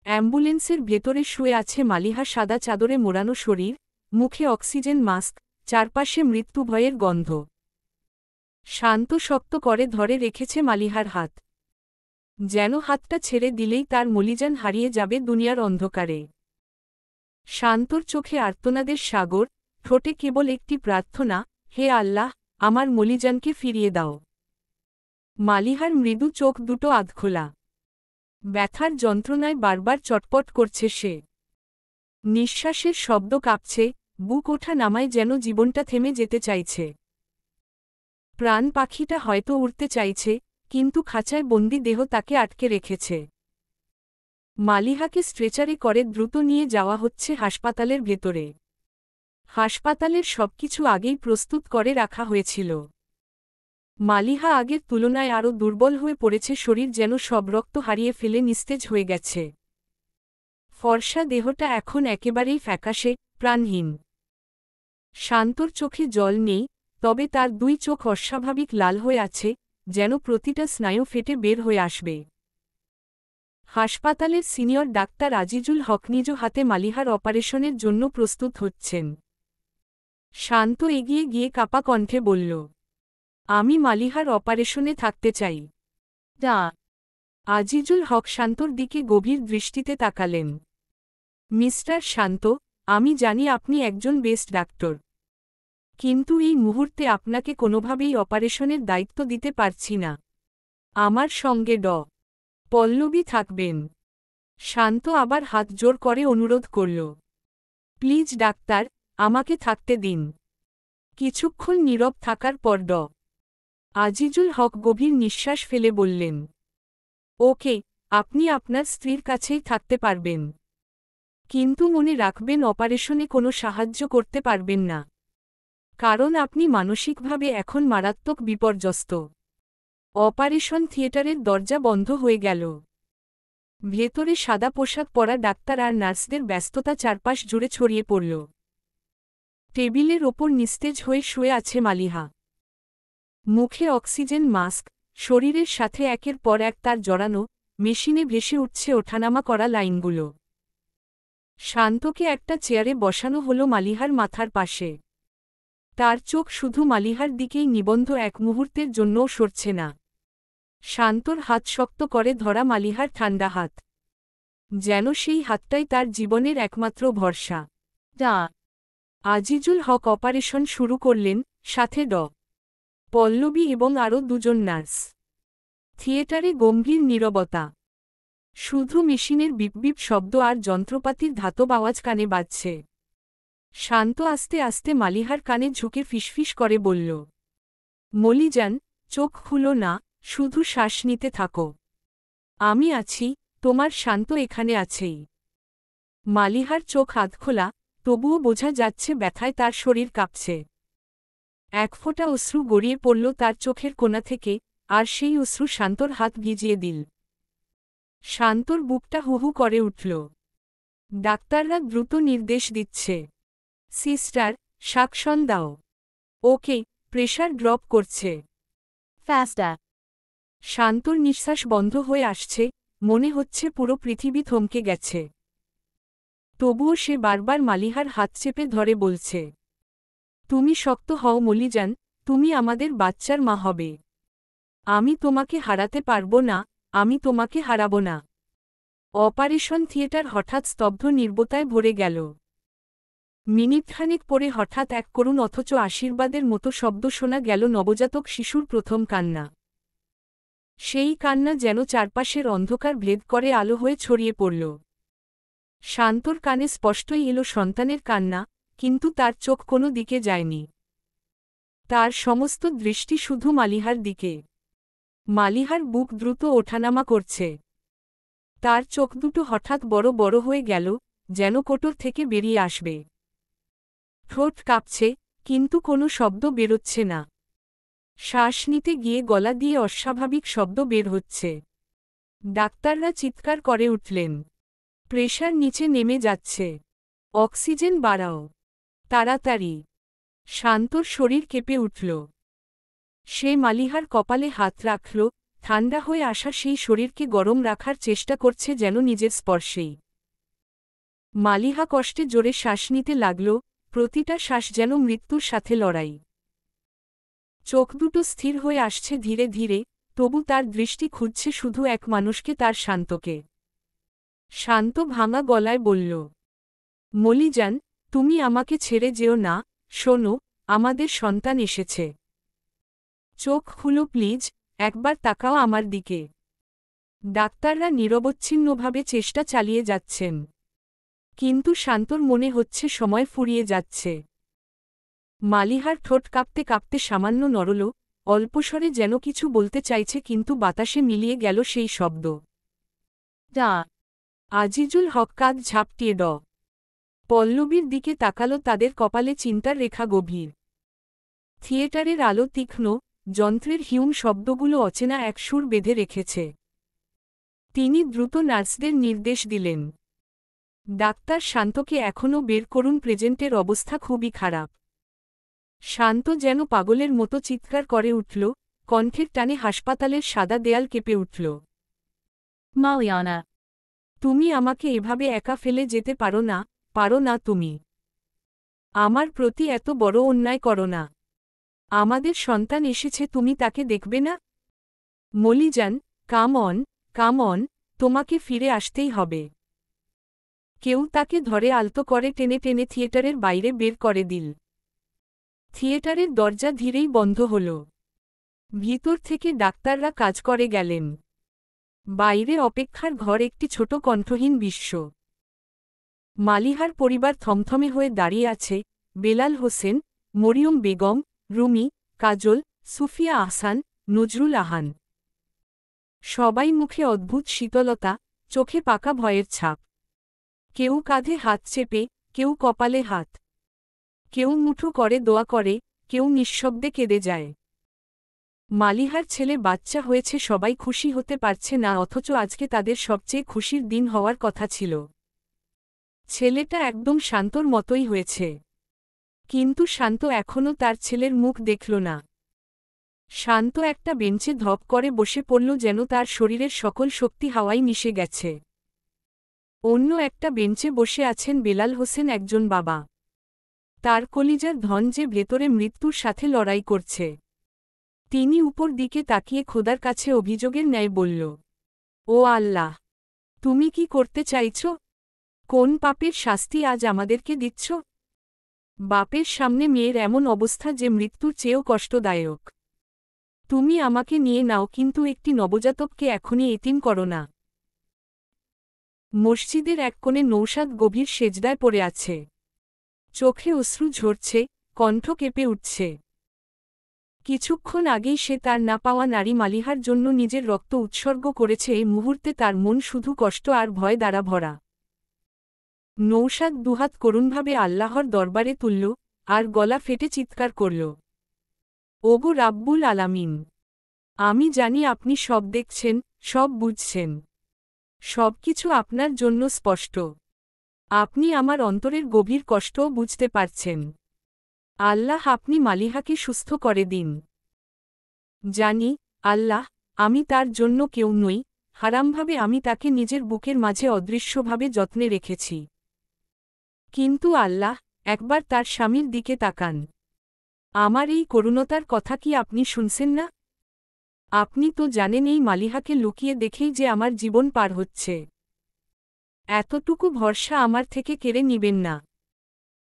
অ্যাম্বুলেন্সের ভেতরে শুয়ে আছে মালিহা, সাদা চাদরে মোড়ানো শরীর, মুখে অক্সিজেন মাস্ক, চারপাশে মৃত্যুভয়ের গন্ধ। শান্ত শক্ত করে ধরে রেখেছে মালিহার হাত, যেন হাতটা ছেড়ে দিলেই তার মলিজান হারিয়ে যাবে দুনিয়ার অন্ধকারে। শান্তর চোখে আর্তনাদের সাগর, ঠোঁটে কেবল একটি প্রার্থনা, হে আল্লাহ, আমার মলিজানকে ফিরিয়ে দাও। মালিহার মৃদু চোখ দুটো আধখোলা। ব্যথার যন্ত্রণায় বারবার চটপট করছে সে। নিঃশ্বাসের শব্দ কাঁপছে, বুক ওঠা নামায়, যেন জীবনটা থেমে যেতে চাইছে। প্রাণ পাখিটা হয়তো উড়তে চাইছে, কিন্তু খাঁচায় বন্দি দেহ তাকে আটকে রেখেছে। মালিহাকে স্ট্রেচারে করে দ্রুত নিয়ে যাওয়া হচ্ছে হাসপাতালের ভেতরে। হাসপাতালের সবকিছু আগেই প্রস্তুত করে রাখা হয়েছিল। মালিহা আগের তুলনায় আরও দুর্বল হয়ে পড়েছে, শরীর যেন সব রক্ত হারিয়ে ফেলে নিস্তেজ হয়ে গেছে। ফর্সা দেহটা এখন একেবারেই ফ্যাকাশে, প্রাণহীন। শান্তর চোখে জল নেই, তবে তার দুই চোখ অস্বাভাবিক লাল হয়ে আছে, যেন প্রতিটা স্নায়ু ফেটে বের হয়ে আসবে। হাসপাতালের সিনিয়র ডাক্তার আজিজুল হক নিজ হাতে মালিহার অপারেশনের জন্য প্রস্তুত হচ্ছেন। শান্ত এগিয়ে গিয়ে কাপা কণ্ঠে বলল, আমি মালিহার অপারেশনে থাকতে চাই। Da. আজিজুল হক শান্তর দিকে গভীর দৃষ্টিতে তাকালেন। মিস্টার শান্ত, আমি জানি আপনি একজন বেস্ট ডাক্তার। কিন্তু এই মুহূর্তে আপনাকে কোনোভাবেই অপারেশনের দায়িত্ব দিতে পারছি না। আমার সঙ্গে পল্লবী থাকবেন। শান্ত আবার হাত জোর করে অনুরোধ করল, প্লিজ ডাক্তার, আমাকে থাকতে দিন। কিছুক্ষণ নীরব থাকার পর আজিজুল হক গভীর নিঃশ্বাস ফেলে বললেন, ওকে, আপনি আপনার স্ত্রীর কাছেই থাকতে পারবেন। কিন্তু মনে রাখবেন, অপারেশনে কোনো সাহায্য করতে পারবেন না। কারণ আপনি মানসিকভাবে এখন মারাত্মক বিপর্যস্ত। অপারেশন থিয়েটারের দরজা বন্ধ হয়ে গেল। ভেতরে সাদা পোশাক পরা ডাক্তার আর নার্সদের ব্যস্ততা চারপাশ জুড়ে ছড়িয়ে পড়ল। টেবিলের ওপর নিস্তেজ হয়ে শুয়ে আছে মালিহা। মুখে অক্সিজেন মাস্ক, শরীরের সাথে একের পর এক তার জড়ানো, মেশিনে ভেসে উঠছে ওঠানামা করা লাইনগুলো। শান্তকে একটা চেয়ারে বসানো হলো মালিহার মাথার পাশে। তার চোখ শুধু মালিহার দিকেই নিবন্ধ, এক মুহূর্তের জন্যও সরছে না। শান্তর হাত শক্ত করে ধরা মালিহার ঠান্ডা হাত, যেন সেই হাতটাই তার জীবনের একমাত্র ভরসা। ডা আজিজুল হক অপারেশন শুরু করলেন, সাথে পল্লবী এবং আরও দুজন নার্স। থিয়েটারে গম্ভীর নীরবতা, শুধু মেশিনের বিপবিপ শব্দ আর যন্ত্রপাতির ধাতব আওয়াজ কানে বাজছে। শান্ত আস্তে আস্তে মালিহার কানে ঝুঁকে ফিসফিস করে বলল, মলিজান, চোখ খুলো না, শুধু শ্বাস নিতে থাকো। আমি আছি, তোমার শান্ত এখানে আছেই। মালিহার চোখ আধখোলা, তবুও বোঝা যাচ্ছে ব্যথায় তার শরীর কাঁপছে। এক ফোঁটা অশ্রু গড়িয়ে পড়ল তার চোখের কোণা থেকে, আর সেই অশ্রু শান্তর হাত ভিজিয়ে দিল। শান্তর বুকটা হুহু করে উঠল। ডাক্তাররা দ্রুত নির্দেশ দিচ্ছে, সিস্টার, সাকশন দাও। ওকে, প্রেশার ড্রপ করছে। faster, শান্তর নিঃশ্বাস বন্ধ হয়ে আসছে, মনে হচ্ছে পুরো পৃথিবী থমকে গেছে। তবুও সে বারবার মালিহার হাত চেপে ধরে বলছে, তুমি শক্ত হও মলিজান, তুমি আমাদের বাচ্চার মা হবে। আমি তোমাকে হারাতে পারব না, আমি তোমাকে হারাব না। অপারেশন থিয়েটার হঠাৎ স্তব্ধ নির্বতায় ভরে গেল। মিনিটখানেক পরে হঠাৎ এক করুণ অথচ আশীর্বাদের মতো শব্দ শোনা গেল, নবজাতক শিশুর প্রথম কান্না। সেই কান্না যেন চারপাশের অন্ধকার ভেদ করে আলো হয়ে ছড়িয়ে পড়ল। শান্তর কানে স্পষ্টই এলো সন্তানের কান্না, কিন্তু তার চোখ কোনো দিকে যায়নি। তার সমস্ত দৃষ্টি শুধু মালিহার দিকে। মালিহার বুক দ্রুত ওঠানামা করছে। তার চোখ দুটো হঠাৎ বড় বড় হয়ে গেল, যেন কোটর থেকে বেরিয়ে আসবে। ঠোঁট কাঁপছে, কিন্তু কোনো শব্দ বেরোচ্ছে না। শ্বাস নিতে গিয়ে গলা দিয়ে অস্বাভাবিক শব্দ বের হচ্ছে। ডাক্তাররা চিৎকার করে উঠলেন, প্রেশার নিচে নেমে যাচ্ছে, অক্সিজেন বাড়াও, তাড়াতাড়ি। শান্তর শরীর কেঁপে উঠল। সে মালিহার কপালে হাত রাখল, ঠান্ডা হয়ে আসা সেই শরীরকে গরম রাখার চেষ্টা করছে যেন নিজের স্পর্শেই। মালিহা কষ্টে জোরে শ্বাস নিতে লাগল, প্রতিটা শ্বাস যেন মৃত্যুর সাথে লড়াই। চোখ দুটো স্থির হয়ে আসছে ধীরে ধীরে, তবু তার দৃষ্টি খুঁজছে শুধু এক মানুষকে, তার শান্তকে। শান্ত ভাঙা গলায় বলল, মলিজান, তুমি আমাকে ছেড়ে যেও না, শোনো, আমাদের সন্তান এসেছে। চোখ খুলো প্লিজ, একবার তাকাও আমার দিকে। ডাক্তাররা নিরবচ্ছিন্নভাবে চেষ্টা চালিয়ে যাচ্ছেন, কিন্তু শান্তর মনে হচ্ছে সময় ফুরিয়ে যাচ্ছে। মালিহার ঠোঁট কাঁপতে কাঁপতে সামান্য নড়ল, অল্পস্বরে যেন কিছু বলতে চাইছে, কিন্তু বাতাসে মিলিয়ে গেল সেই শব্দ। ডা আজিজুল হক কাঁধ ঝাপটিয়ে পল্লবীর দিকে তাকালো, তাদের কপালে চিন্তার রেখা গভীর। থিয়েটারের আলো তীক্ষ্ণ, যন্ত্রের হিউম শব্দগুলো অচেনা এক সুর বেঁধে রেখেছে। তিনি দ্রুত নার্সদের নির্দেশ দিলেন, ডাক্তার শান্তকে এখনও বের করুন, প্রেজেন্টের অবস্থা খুবই খারাপ। শান্ত যেন পাগলের মতো চিৎকার করে উঠল, কণ্ঠের টানে হাসপাতালের সাদা দেয়াল কেঁপে উঠল। Maliana, তুমি আমাকে এভাবে একা ফেলে যেতে পারো না তুমি। আমার প্রতি এত বড় অন্যায় করো না। আমাদের সন্তান এসেছে, তুমি তাকে দেখবে না? মলিজান, কাম অন, তোমাকে ফিরে আসতেই হবে। কেউ তাকে ধরে আলতো করে টেনে টেনে থিয়েটারের বাইরে বের করে দিল। থিয়েটারের দরজা ধীরেই বন্ধ হল। ভিতর থেকে ডাক্তাররা কাজ করে গেলেন। বাইরে অপেক্ষার ঘর একটি ছোট কণ্ঠহীন বিশ্ব। মালিহার পরিবার থমথমে হয়ে দাঁড়িয়ে আছে, বেলাল হোসেন, মরিয়ম বেগম, রুমি, কাজল, সুফিয়া আহসান, নজরুল আহান। সবাই মুখে অদ্ভুত শীতলতা, চোখে পাকা ভয়ের ছাপ। কেউ কাঁধে হাত চেপে, কেউ কপালে হাত, কেউ মুঠো করে দোয়া করে, কেউ নিঃশব্দে কেঁদে যায়। মালিহার ছেলে বাচ্চা হয়েছে, সবাই খুশি হতে পারছে না, অথচ আজকে তাদের সবচেয়ে খুশির দিন হওয়ার কথা ছিল। ছেলেটা একদম শান্তর মতোই হয়েছে। কিন্তু শান্ত এখনও তার ছেলের মুখ দেখল না। শান্ত একটা বেঞ্চে ধপ করে বসে পড়ল, যেন তার শরীরের সকল শক্তি হাওয়ায় মিশে গেছে। অন্য একটা বেঞ্চে বসে আছেন বেলাল হোসেন, একজন বাবা। তার কলিজার ধন যে ভেতরে মৃত্যুর সাথে লড়াই করছে। তিনি উপর দিকে তাকিয়ে খোদার কাছে অভিযোগের ন্যায় বলল, ও আল্লাহ, তুমি কি করতে চাইছ? কোন পাপের শাস্তি আজ আমাদেরকে দিচ্ছ? বাপের সামনে মেয়ের এমন অবস্থা যে মৃত্যুর চেয়েও কষ্টদায়ক। তুমি আমাকে নিয়ে নাও, কিন্তু একটি নবজাতককে এখনই এতিম করো না। মসজিদের এক কোণে নৌশাদ গভীর সেজদায় পড়ে আছে। চোখে অশ্রু ঝরছে, কণ্ঠ কেঁপে উঠছে। কিছুক্ষণ আগেই সে তার না পাওয়া নারী মালিহার জন্য নিজের রক্ত উৎসর্গ করেছে। এই মুহূর্তে তার মন শুধু কষ্ট আর ভয় দ্বারা ভরা। নৌশাদ দুহাত করুণভাবে আল্লাহর দরবারে তুলল, আর গলা ফেটে চিৎকার করল, ওগো রাব্বুল আলামিন, আমি জানি আপনি সব দেখছেন, সব বুঝছেন। সবকিছু আপনার জন্য স্পষ্ট। আপনি আমার অন্তরের গভীর কষ্টও বুঝতে পারছেন। আল্লাহ, আপনি মালিহাকে সুস্থ করে দিন। জানি, আল্লাহ, আমি তার জন্য কেউ নই, হারামভাবে আমি তাকে নিজের বুকের মাঝে অদৃশ্যভাবে যত্নে রেখেছি। কিন্তু আল্লাহ, একবার তার স্বামীর দিকে তাকান। আমার এই করুণতার কথা কি আপনি শুনছেন না? আপনি তো জানেন এই মালিহাকে লুকিয়ে দেখেই যে আমার জীবন পার হচ্ছে। এতটুকু ভরসা আমার থেকে কেড়ে নিবেন না।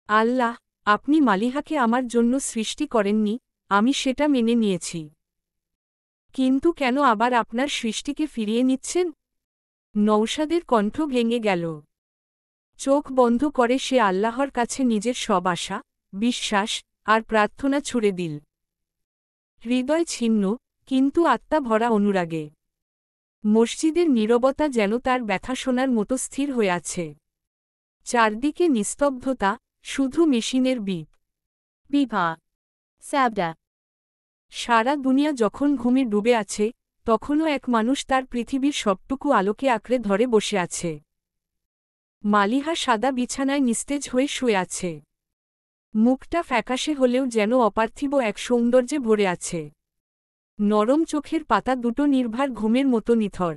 আল্লাহ, আপনি মালিহাকে আমার জন্য সৃষ্টি করেননি, আমি সেটা মেনে নিয়েছি। কিন্তু কেন আবার আপনার সৃষ্টিকে ফিরিয়ে নিচ্ছেন? নৌশাদের কণ্ঠ ভেঙে গেল। চোখ বন্ধ করে সে আল্লাহর কাছে নিজের সব আশা, বিশ্বাস আর প্রার্থনা ছুড়ে দিল। হৃদয় ছিন্ন, কিন্তু আত্মা ভরা অনুরাগে। মসজিদের নীরবতা যেন তার ব্যথা শোনার মতো স্থির হয়ে আছে। চারদিকে নিস্তব্ধতা, শুধু মেশিনের বিপ। Bipa. Sabda. সারা দুনিয়া যখন ঘুমে ডুবে আছে, তখনও এক মানুষ তার পৃথিবীর সবটুকু আলোকে আঁকড়ে ধরে বসে আছে। মালিহা সাদা বিছানায় নিস্তেজ হয়ে শুয়ে আছে। মুখটা ফ্যাকাশে হলেও যেন অপার্থিব এক সৌন্দর্যে ভরে আছে। নরম চোখের পাতা দুটো নির্ভার ঘুমের মতো নিথর।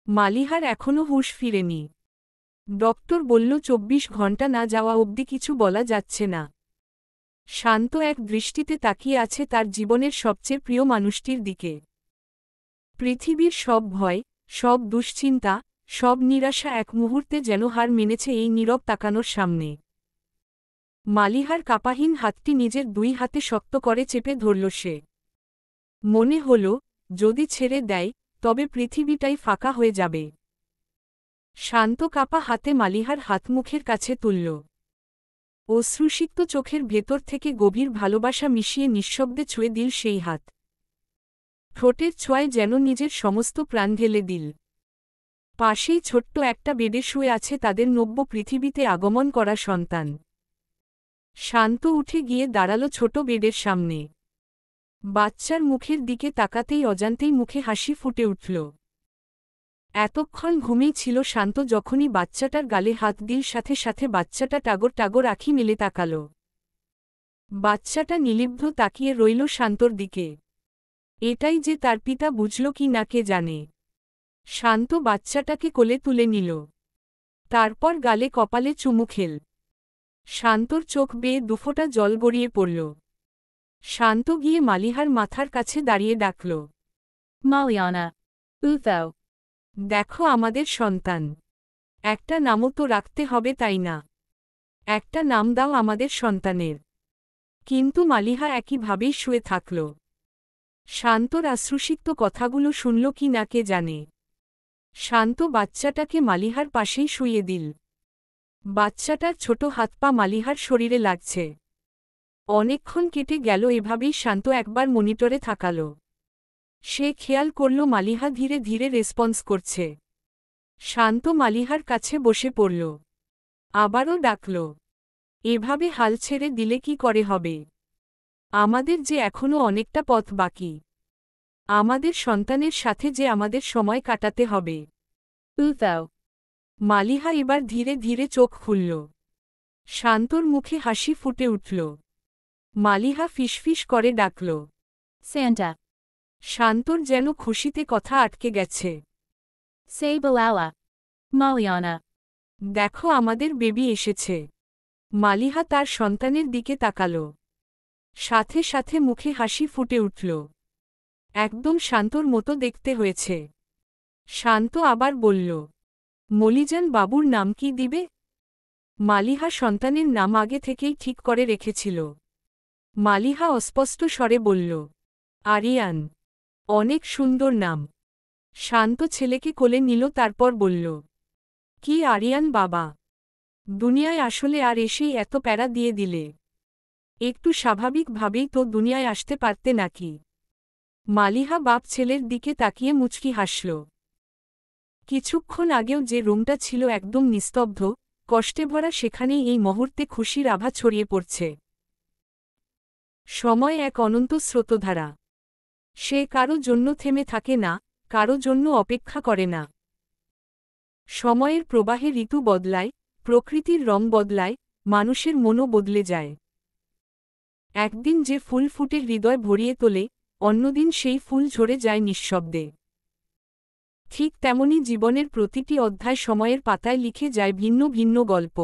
মালিহার এখনও হুঁশ ফিরেনি। ডক্টর বলল ২৪ ঘণ্টা না যাওয়া অবধি কিছু বলা যাচ্ছে না। শান্ত এক দৃষ্টিতে তাকিয়ে আছে তার জীবনের সবচেয়ে প্রিয় মানুষটির দিকে। পৃথিবীর সব ভয়, সব দুশ্চিন্তা, সব নিরাশা এক মুহূর্তে যেন হার মেনেছে এই নীরব তাকানোর সামনে। মালিহার কাঁপাহীন হাতটি নিজের দুই হাতে শক্ত করে চেপে ধরল সে। মনে হল, যদি ছেড়ে দেয়, তবে পৃথিবীটাই ফাঁকা হয়ে যাবে। শান্ত কাপা হাতে মালিহার হাত মুখের কাছে তুলল। অশ্রুসিক্ত চোখের ভেতর থেকে গভীর ভালোবাসা মিশিয়ে নিঃশব্দে ছুঁয়ে দিল সেই হাত। ঠোঁটের ছোঁয়ায় যেন নিজের সমস্ত প্রাণ ঢেলে দিল। পাশেই ছোট্ট একটা বেডে শুয়ে আছে তাদের নব্য পৃথিবীতে আগমন করা সন্তান। শান্ত উঠে গিয়ে দাঁড়াল ছোট বেডের সামনে। বাচ্চার মুখের দিকে তাকাতেই অজান্তেই মুখে হাসি ফুটে উঠল। এতক্ষণ ঘুমেই ছিল শান্ত, যখনই বাচ্চাটার গালে হাত দিল সাথে সাথে বাচ্চাটা টাগর টাগর আঁখি মেলে তাকাল। বাচ্চাটা নিলিব্ধ তাকিয়ে রইল শান্তর দিকে। এটাই যে তার পিতা বুঝল কি না কে জানে। শান্ত বাচ্চাটাকে কোলে তুলে নিল। তারপর গালে কপালে চুমু খেল। শান্তর চোখ বেয়ে দুফোঁটা জল গড়িয়ে পড়ল। শান্ত গিয়ে মালিহার মাথার কাছে দাঁড়িয়ে ডাকল, Maliana. Utho. দেখো আমাদের সন্তান। একটা নামও তো রাখতে হবে, তাই না? একটা নাম দাও আমাদের সন্তানের। কিন্তু মালিহা একইভাবেই শুয়ে থাকল। শান্তর আশ্রুসিক্ত কথাগুলো শুনল কি না কে জানে। শান্ত বাচ্চাটাকে মালিহার পাশেই শুইয়ে দিল। বাচ্চাটার ছোট হাত পা মালিহার শরীরে লাগছে। অনেকক্ষণ কেটে গেল এভাবেই। শান্ত একবার মনিটরে থাকাল। সে খেয়াল করল মালিহা ধীরে ধীরে রেসপন্স করছে। শান্ত মালিহার কাছে বসে পড়ল। আবারও ডাকল। এভাবে হাল ছেড়ে দিলে কি করে হবে? আমাদের যে এখনও অনেকটা পথ বাকি। আমাদের সন্তানের সাথে যে আমাদের সময় কাটাতে হবে। Utho. মালিহা এবার ধীরে ধীরে চোখ খুলল। শান্তর মুখে হাসি ফুটে উঠল। মালিহা ফিসফিস করে ডাকল, Santa. শান্তর যেন খুশিতে কথা আটকে গেছে। Say Balala. Maliana. দেখো আমাদের বেবি এসেছে। মালিহা তার সন্তানের দিকে তাকাল। সাথে সাথে মুখে হাসি ফুটে উঠল। একদম শান্তর মতো দেখতে হয়েছে। শান্ত আবার বলল, মলিজান বাবুর নাম কি দিবে? মালিহা সন্তানের নাম আগে থেকেই ঠিক করে রেখেছিল। মালিহা অস্পষ্ট স্বরে বলল, আরিয়ান। অনেক সুন্দর নাম। শান্ত ছেলেকে কোলে নিল, তারপর বলল, কি আরিয়ান বাবা, দুনিয়ায় আসলে আর এসেই এত প্যারা দিয়ে দিলে? একটু স্বাভাবিকভাবেই তো দুনিয়ায় আসতে পারতে নাকি? মালিহা বাপ ছেলের দিকে তাকিয়ে মুচকি হাসল। কিছুক্ষণ আগেও যে রুমটা ছিল একদম নিস্তব্ধ, কষ্টে ভরা, সেখানেই এই মুহূর্তে খুশির আভা ছড়িয়ে পড়ছে। সময় এক অনন্ত স্রোতধারা। সে কারো জন্য থেমে থাকে না, কারো জন্য অপেক্ষা করে না। সময়ের প্রবাহে ঋতু বদলায়, প্রকৃতির রং বদলায়, মানুষের মনও বদলে যায়। একদিন যে ফুল ফুটে হৃদয় ভরিয়ে তোলে, অন্যদিন সেই ফুল ঝরে যায় নিঃশব্দে। ঠিক তেমনি জীবনের প্রতিটি অধ্যায় সময়ের পাতায় লিখে যায় ভিন্ন ভিন্ন গল্প।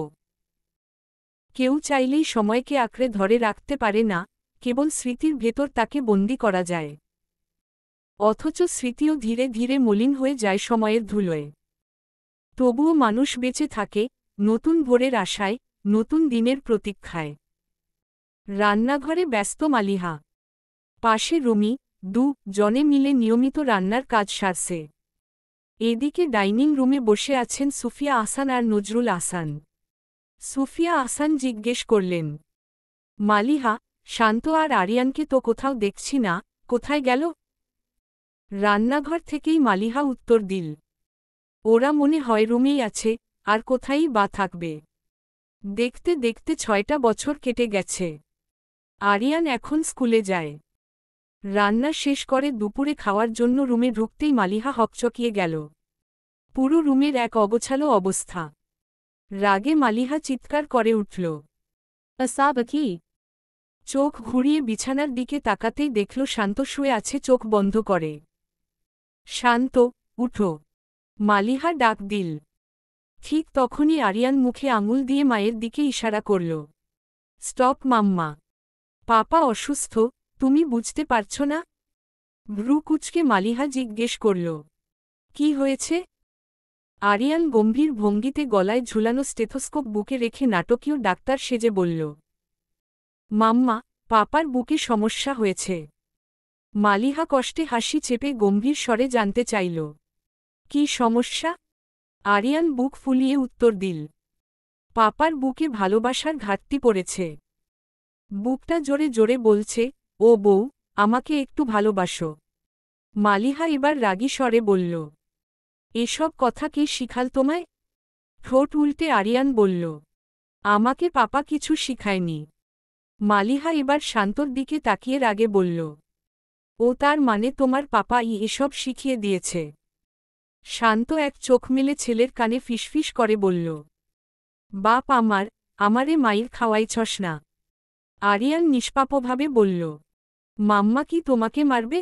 কেউ চাইলেই সময়কে আঁকড়ে ধরে রাখতে পারে না, কেবল স্মৃতির ভেতর তাকে বন্দি করা যায়। অথচ স্মৃতিও ধীরে ধীরে মলিন হয়ে যায় সময়ের ধুলোয়। তবুও মানুষ বেঁচে থাকে, নতুন ভোরের আশায়, নতুন দিনের প্রতীক্ষায়। রান্নাঘরে ব্যস্ত মালিহা। পাশে রুমি, জনে মিলে নিয়মিত রান্নার কাজ সারছে। এদিকে ডাইনিং রুমে বসে আছেন সুফিয়া আহসান আর নজরুল আহসান। সুফিয়া আহসান জিজ্ঞেস করলেন, মালিহা, শান্ত আর আরিয়ানকে তো কোথাও দেখছি না, কোথায় গেল? রান্নাঘর থেকেই মালিহা উত্তর দিল, ওরা মনে হয় রুমেই আছে, আর কোথায়ই বা থাকবে। দেখতে দেখতে 6টা বছর কেটে গেছে। আরিয়ান এখন স্কুলে যায়। রান্না শেষ করে দুপুরে খাওয়ার জন্য রুমে ঢুকতেই মালিহা হকচকিয়ে গেল। পুরো রুমের এক অগোছালো অবস্থা। রাগে মালিহা চিৎকার করে উঠল, আসাবা কি? চোখ ঘুরিয়ে বিছানার দিকে তাকাতেই দেখল শান্ত শুয়ে আছে চোখ বন্ধ করে। শান্ত, উঠো। মালিহা ডাক দিল। ঠিক তখনই আরিয়ান মুখে আঙুল দিয়ে মায়ের দিকে ইশারা করল, স্টপ মাম্মা। পাপা অসুস্থ, তুমি বুঝতে পারছ না? ভ্রু কুচকে মালিহা জিজ্ঞেস করল, কি হয়েছে? আরিয়ান গম্ভীর ভঙ্গিতে গলায় ঝুলানো স্টেথোস্কোপ বুকে রেখে নাটকীয় ডাক্তার সেজে বলল, মাম্মা, পাপার বুকে সমস্যা হয়েছে। মালিহা কষ্টে হাসি চেপে গম্ভীর স্বরে জানতে চাইল, কি সমস্যা? আরিয়ান বুক ফুলিয়ে উত্তর দিল, পাপার বুকে ভালোবাসার ঘাটতি পড়েছে। বুকটা জোরে জোরে বলছে, ও বউ, আমাকে একটু ভালোবাসো। মালিহা এবার রাগী স্বরে বলল, এসব কথা কে শিখাল তোমায়? ঠোঁট উল্টে আরিয়ান বলল, আমাকে পাপা কিছু শিখায়নি। মালিহা এবার শান্তর দিকে তাকিয়ে রাগে বলল, ও তার মানে তোমার পাপাই এসব শিখিয়ে দিয়েছে? শান্ত এক চোখ মেলে ছেলের কানে ফিসফিস করে বলল, বাপ আমারে মাইর খাওয়াইছস না। আরিয়ান নিষ্পাপভাবে বলল, মাম্মা কি তোমাকে মারবে?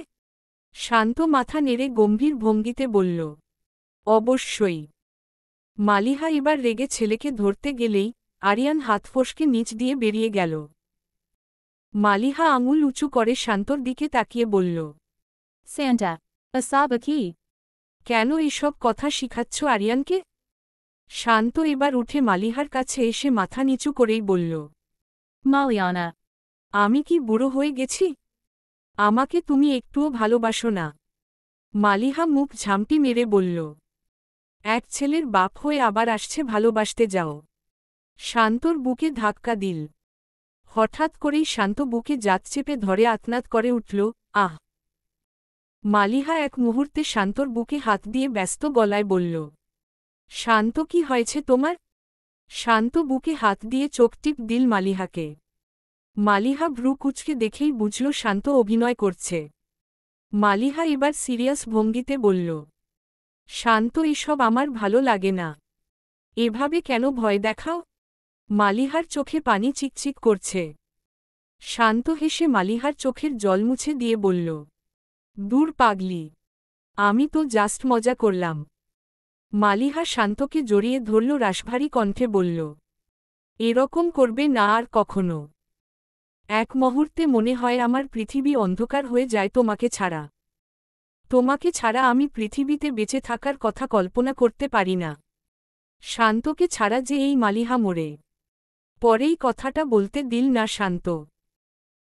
শান্ত মাথা নেড়ে গম্ভীর ভঙ্গিতে বলল, অবশ্যই। মালিহা এবার রেগে ছেলেকে ধরতে গেলেই আরিয়ান হাত ফসকে নিচ দিয়ে বেরিয়ে গেল। মালিহা আঙুল উঁচু করে শান্তর দিকে তাকিয়ে বলল, Santa. Asaba কি? কেন এসব কথা শিখাচ্ছ আরিয়ানকে? শান্ত এবার উঠে মালিহার কাছে এসে মাথা নিচু করেই বলল, Maliana. আমি কি বুড়ো হয়ে গেছি? আমাকে তুমি একটুও ভালোবাসো না? মালিহা মুখ ঝামটি মেরে বলল, এক ছেলের বাপ হয়ে আবার আসছে ভালোবাসতে যাও? শান্তর বুকে ধাক্কা দিল। হঠাৎ করেই শান্ত বুকে জাত চেপে ধরে আতনাদ করে উঠল, আহ! মালিহা এক মুহূর্তে শান্তর বুকে হাত দিয়ে ব্যস্ত গলায় বলল, শান্ত, কি হয়েছে তোমার? শান্ত বুকে হাত দিয়ে চোখ টিপ দিল মালিহাকে। মালিহা ভ্রু কুচকে দেখেই বুঝল শান্ত অভিনয় করছে। মালিহা এবার সিরিয়াস ভঙ্গিতে বলল, শান্ত, এসব আমার ভালো লাগে না। এভাবে কেন ভয় দেখাও? মালিহার চোখে পানি চিকচিক করছে। শান্ত হেসে মালিহার চোখের জল মুছে দিয়ে বলল, দূর পাগলি, আমি তো জাস্ট মজা করলাম। মালিহা শান্তকে জড়িয়ে ধরল, রাশভারী কণ্ঠে বলল, এরকম করবে না আর কখনো। এক মুহূর্তে মনে হয় আমার পৃথিবী অন্ধকার হয়ে যায় তোমাকে ছাড়া। তোমাকে ছাড়া আমি পৃথিবীতে বেঁচে থাকার কথা কল্পনা করতে পারি না। শান্তকে ছাড়া যে এই মালিহা মরে। পরেই কথাটা বলতে দিল না শান্ত।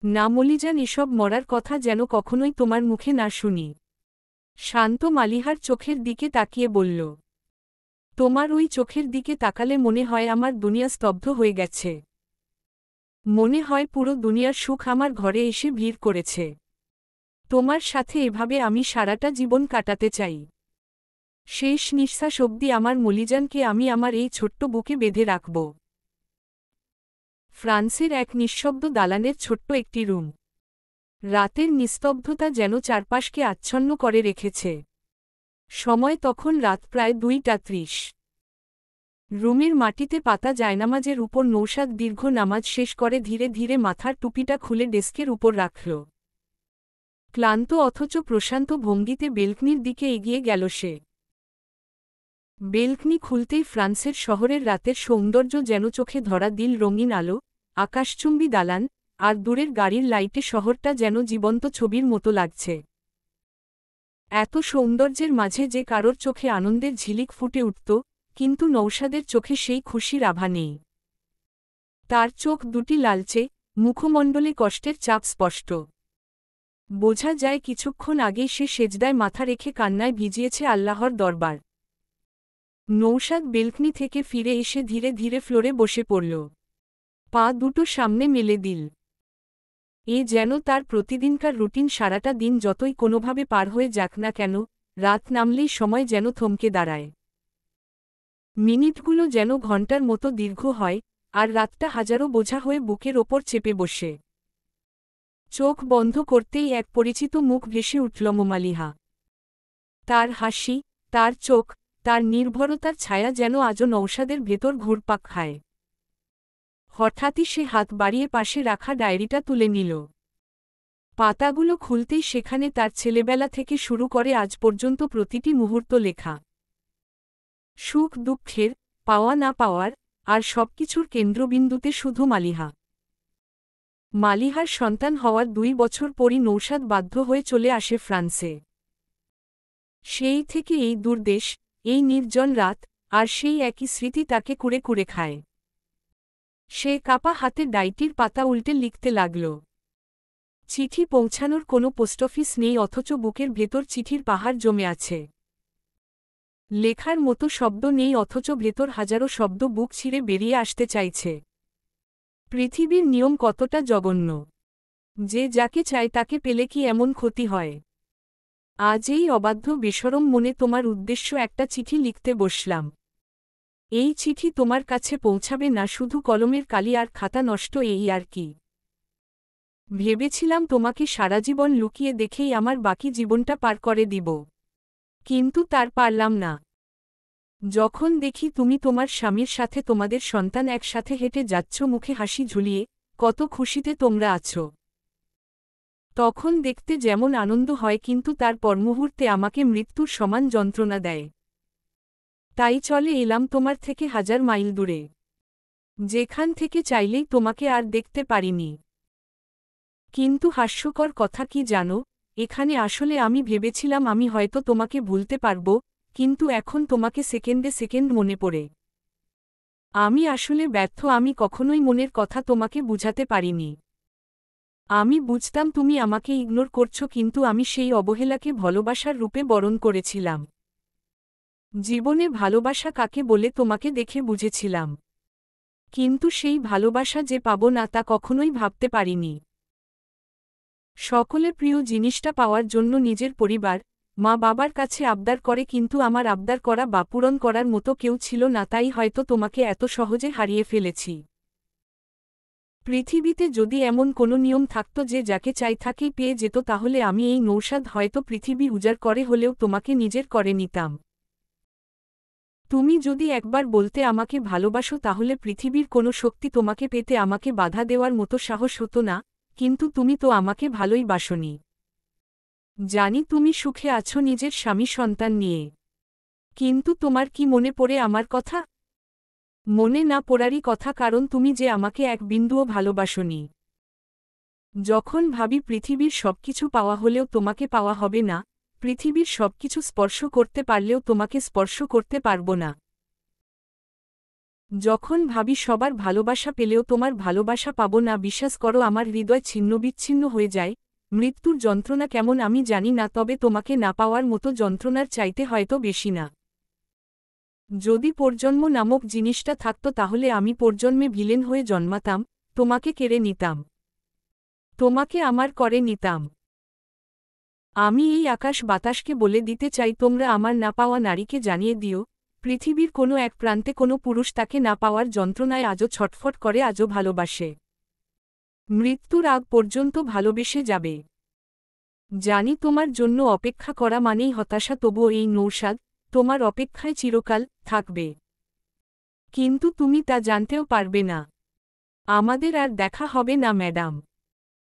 না মলিজান, এসব মরার কথা যেন কখনোই তোমার মুখে না শুনি। শান্ত মালিহার চোখের দিকে তাকিয়ে বলল, তোমার ওই চোখের দিকে তাকালে মনে হয় আমার দুনিয়া স্তব্ধ হয়ে গেছে। মনে হয় পুরো দুনিয়ার সুখ আমার ঘরে এসে ভিড় করেছে। তোমার সাথে এভাবে আমি সারাটা জীবন কাটাতে চাই। শেষ নিঃশ্বাস অবধি আমার মলিজানকে আমি আমার এই ছোট্ট বুকে বেঁধে রাখব। ফ্রান্সের এক নিঃশব্দ দালানের ছোট্ট একটি রুম। রাতের নিস্তব্ধতা যেন চারপাশকে আচ্ছন্ন করে রেখেছে। সময় তখন রাত প্রায় 2:30। রুমের মাটিতে পাতা জায়নামাজের উপর নৌশাদ দীর্ঘ নামাজ শেষ করে ধীরে ধীরে মাথার টুপিটা খুলে ডেস্কের উপর রাখল। ক্লান্ত অথচ প্রশান্ত ভঙ্গিতে বেলকনির দিকে এগিয়ে গেল সে। বেলকনি খুলতেই ফ্রান্সের শহরের রাতের সৌন্দর্য যেন চোখে ধরা দিল, রঙিন আলো, আকাশচুম্বী দালান, আর দূরের গাড়ির লাইটে শহরটা যেন জীবন্ত ছবির মতো লাগছে। এত সৌন্দর্যের মাঝে যে কারোর চোখে আনন্দের ঝিলিক ফুটে উঠত, কিন্তু নৌশাদের চোখে সেই খুশির আভা নেই। তার চোখ দুটি লালচে, মুখমণ্ডলে কষ্টের চাপ স্পষ্ট। বোঝা যায় কিছুক্ষণ আগেই সে সেজদায় মাথা রেখে কান্নায় ভিজিয়েছে আল্লাহর দরবার। নৌশাদ বেলকনি থেকে ফিরে এসে ধীরে ধীরে ফ্লোরে বসে পড়ল। পা দুটো সামনে মেলে দিল। এ যেন তার প্রতিদিনকার রুটিন। সারাটা দিন যতই কোনোভাবে পার হয়ে যাক না কেন, রাত নামলেই সময় যেন থমকে দাঁড়ায়। মিনিটগুলো যেন ঘণ্টার মতো দীর্ঘ হয়, আর রাতটা হাজারো বোঝা হয়ে বুকের ওপর চেপে বসে। চোখ বন্ধ করতেই এক পরিচিত মুখ ভেসে উঠল মালিহা। তার হাসি, তার চোখ, তার নির্ভরতার ছায়া যেন আজও নৌশাদের ভেতর ঘুরপাক খায়। হঠাৎই সে হাত বাড়িয়ে পাশে রাখা ডায়েরিটা তুলে নিল। পাতাগুলো খুলতেই সেখানে তার ছেলেবেলা থেকে শুরু করে আজ পর্যন্ত প্রতিটি মুহূর্ত লেখা। সুখ দুঃখের, পাওয়া না পাওয়ার, আর সবকিছুর কেন্দ্রবিন্দুতে শুধু মালিহা। মালিহার সন্তান হওয়ার 2 বছর পরই নৌশাদ বাধ্য হয়ে চলে আসে ফ্রান্সে। সেই থেকে এই দূরদেশ, এই নির্জন রাত, আর সেই একই স্মৃতি তাকে কুড়ে কুড়ে খায়। সে কাপা হাতে ডায়েরির পাতা উল্টে লিখতে লাগল। চিঠি পৌঁছানোর কোনো পোস্টঅফিস নেই, অথচ বুকের ভেতর চিঠির পাহাড় জমে আছে। লেখার মতো শব্দ নেই, অথচ ভেতর হাজারো শব্দ বুক ছিঁড়ে বেরিয়ে আসতে চাইছে। পৃথিবীর নিয়ম কতটা জঘন্য! যে যাকে চায় তাকে পেলে কি এমন ক্ষতি হয়? আজ এই অবাধ্য বেশরম মনে তোমার উদ্দেশ্য একটা চিঠি লিখতে বসলাম। এই চিঠি তোমার কাছে পৌঁছাবে না শুধু কলমের কালি আর খাতা নষ্ট, এই আর কি। ভেবেছিলাম তোমাকে সারাজীবন লুকিয়ে দেখেই আমার বাকি জীবনটা পার করে দিব। কিন্তু তার পারলাম না। যখন দেখি তুমি তোমার স্বামীর সাথে তোমাদের সন্তান একসাথে হেঁটে যাচ্ছ, মুখে হাসি ঝুলিয়ে, কত খুশিতে তোমরা আছো, তখন দেখতে যেমন আনন্দ হয়, কিন্তু তার পরমুহূর্তে আমাকে মৃত্যুর সমান যন্ত্রণা দেয়। তাই চলে এলাম তোমার থেকে 1000 মাইল দূরে, যেখান থেকে চাইলেই তোমাকে আর দেখতে পারিনি। কিন্তু হাস্যকর কথা কি জানো, এখানে আসলে আমি ভেবেছিলাম আমি হয়তো তোমাকে ভুলতে পারব, কিন্তু এখন তোমাকে সেকেন্ডে সেকেন্ড মনে পড়ে। আমি আসলে ব্যর্থ, আমি কখনোই মনের কথা তোমাকে বুঝাতে পারিনি। আমি বুঝতাম তুমি আমাকে ইগনোর করছো, কিন্তু আমি সেই অবহেলাকে ভালোবাসার রূপে বরণ করেছিলাম। জীবনে ভালোবাসা কাকে বলে তোমাকে দেখে বুঝেছিলাম, কিন্তু সেই ভালোবাসা যে পাবো না তা কখনোই ভাবতে পারিনি। সকলের প্রিয় জিনিসটা পাওয়ার জন্য নিজের পরিবার, মা বাবার কাছে আবদার করে, কিন্তু আমার আবদার করা বা পূরণ করার মতো কেউ ছিল না, তাই হয়তো তোমাকে এত সহজে হারিয়ে ফেলেছি। পৃথিবীতে যদি এমন কোনো নিয়ম থাকত যে যাকে চাই তাকেই পেয়ে যেত, তাহলে আমি এই নৌশাদ হয়তো পৃথিবী উজাড় করে হলেও তোমাকে নিজের করে নিতাম। তুমি যদি একবার বলতে আমাকে ভালোবাসো, তাহলে পৃথিবীর কোনো শক্তি তোমাকে পেতে আমাকে বাধা দেওয়ার মতো সাহস হতো না, কিন্তু তুমি তো আমাকে ভালোই বাসনি। জানি তুমি সুখে আছো নিজের স্বামী সন্তান নিয়ে। কিন্তু তোমার কি মনে পড়ে আমার কথা? মনে না পড়ারই কথা, কারণ তুমি যে আমাকে এক বিন্দুও ভালোবাসোনি। যখন ভাবি পৃথিবীর সবকিছু পাওয়া হলেও তোমাকে পাওয়া হবে না, পৃথিবীর সবকিছু স্পর্শ করতে পারলেও তোমাকে স্পর্শ করতে পারব না। যখন ভাবি সবার ভালোবাসা পেলেও তোমার ভালোবাসা পাব না, বিশ্বাস করো আমার হৃদয় ছিন্নবিচ্ছিন্ন হয়ে যায়। মৃত্যুর যন্ত্রণা কেমন আমি জানি না, তবে তোমাকে না পাওয়ার মতো যন্ত্রণার চাইতে হয়তো বেশি না। যদি পরজন্ম নামক জিনিসটা থাকতো তাহলে আমি পরজন্মে ভিলেন হয়ে জন্মাতাম, তোমাকে কেড়ে নিতাম, তোমাকে আমার করে নিতাম। আমি এই আকাশ বাতাসকে বলে দিতে চাই, তোমরা আমার না পাওয়া নারীকে জানিয়ে দিও, পৃথিবীর কোনো এক প্রান্তে কোনো পুরুষ তাকে না পাওয়ার যন্ত্রণায় আজও ছটফট করে, আজও ভালোবাসে, মৃত্যুর আগ পর্যন্ত ভালোবেসে যাবে। জানি তোমার জন্য অপেক্ষা করা মানেই হতাশা, তবুও এই নৌসাদ তোমার অপেক্ষায় চিরকাল থাকবে। কিন্তু তুমি তা জানতেও পারবে না। আমাদের আর দেখা হবে না ম্যাডাম।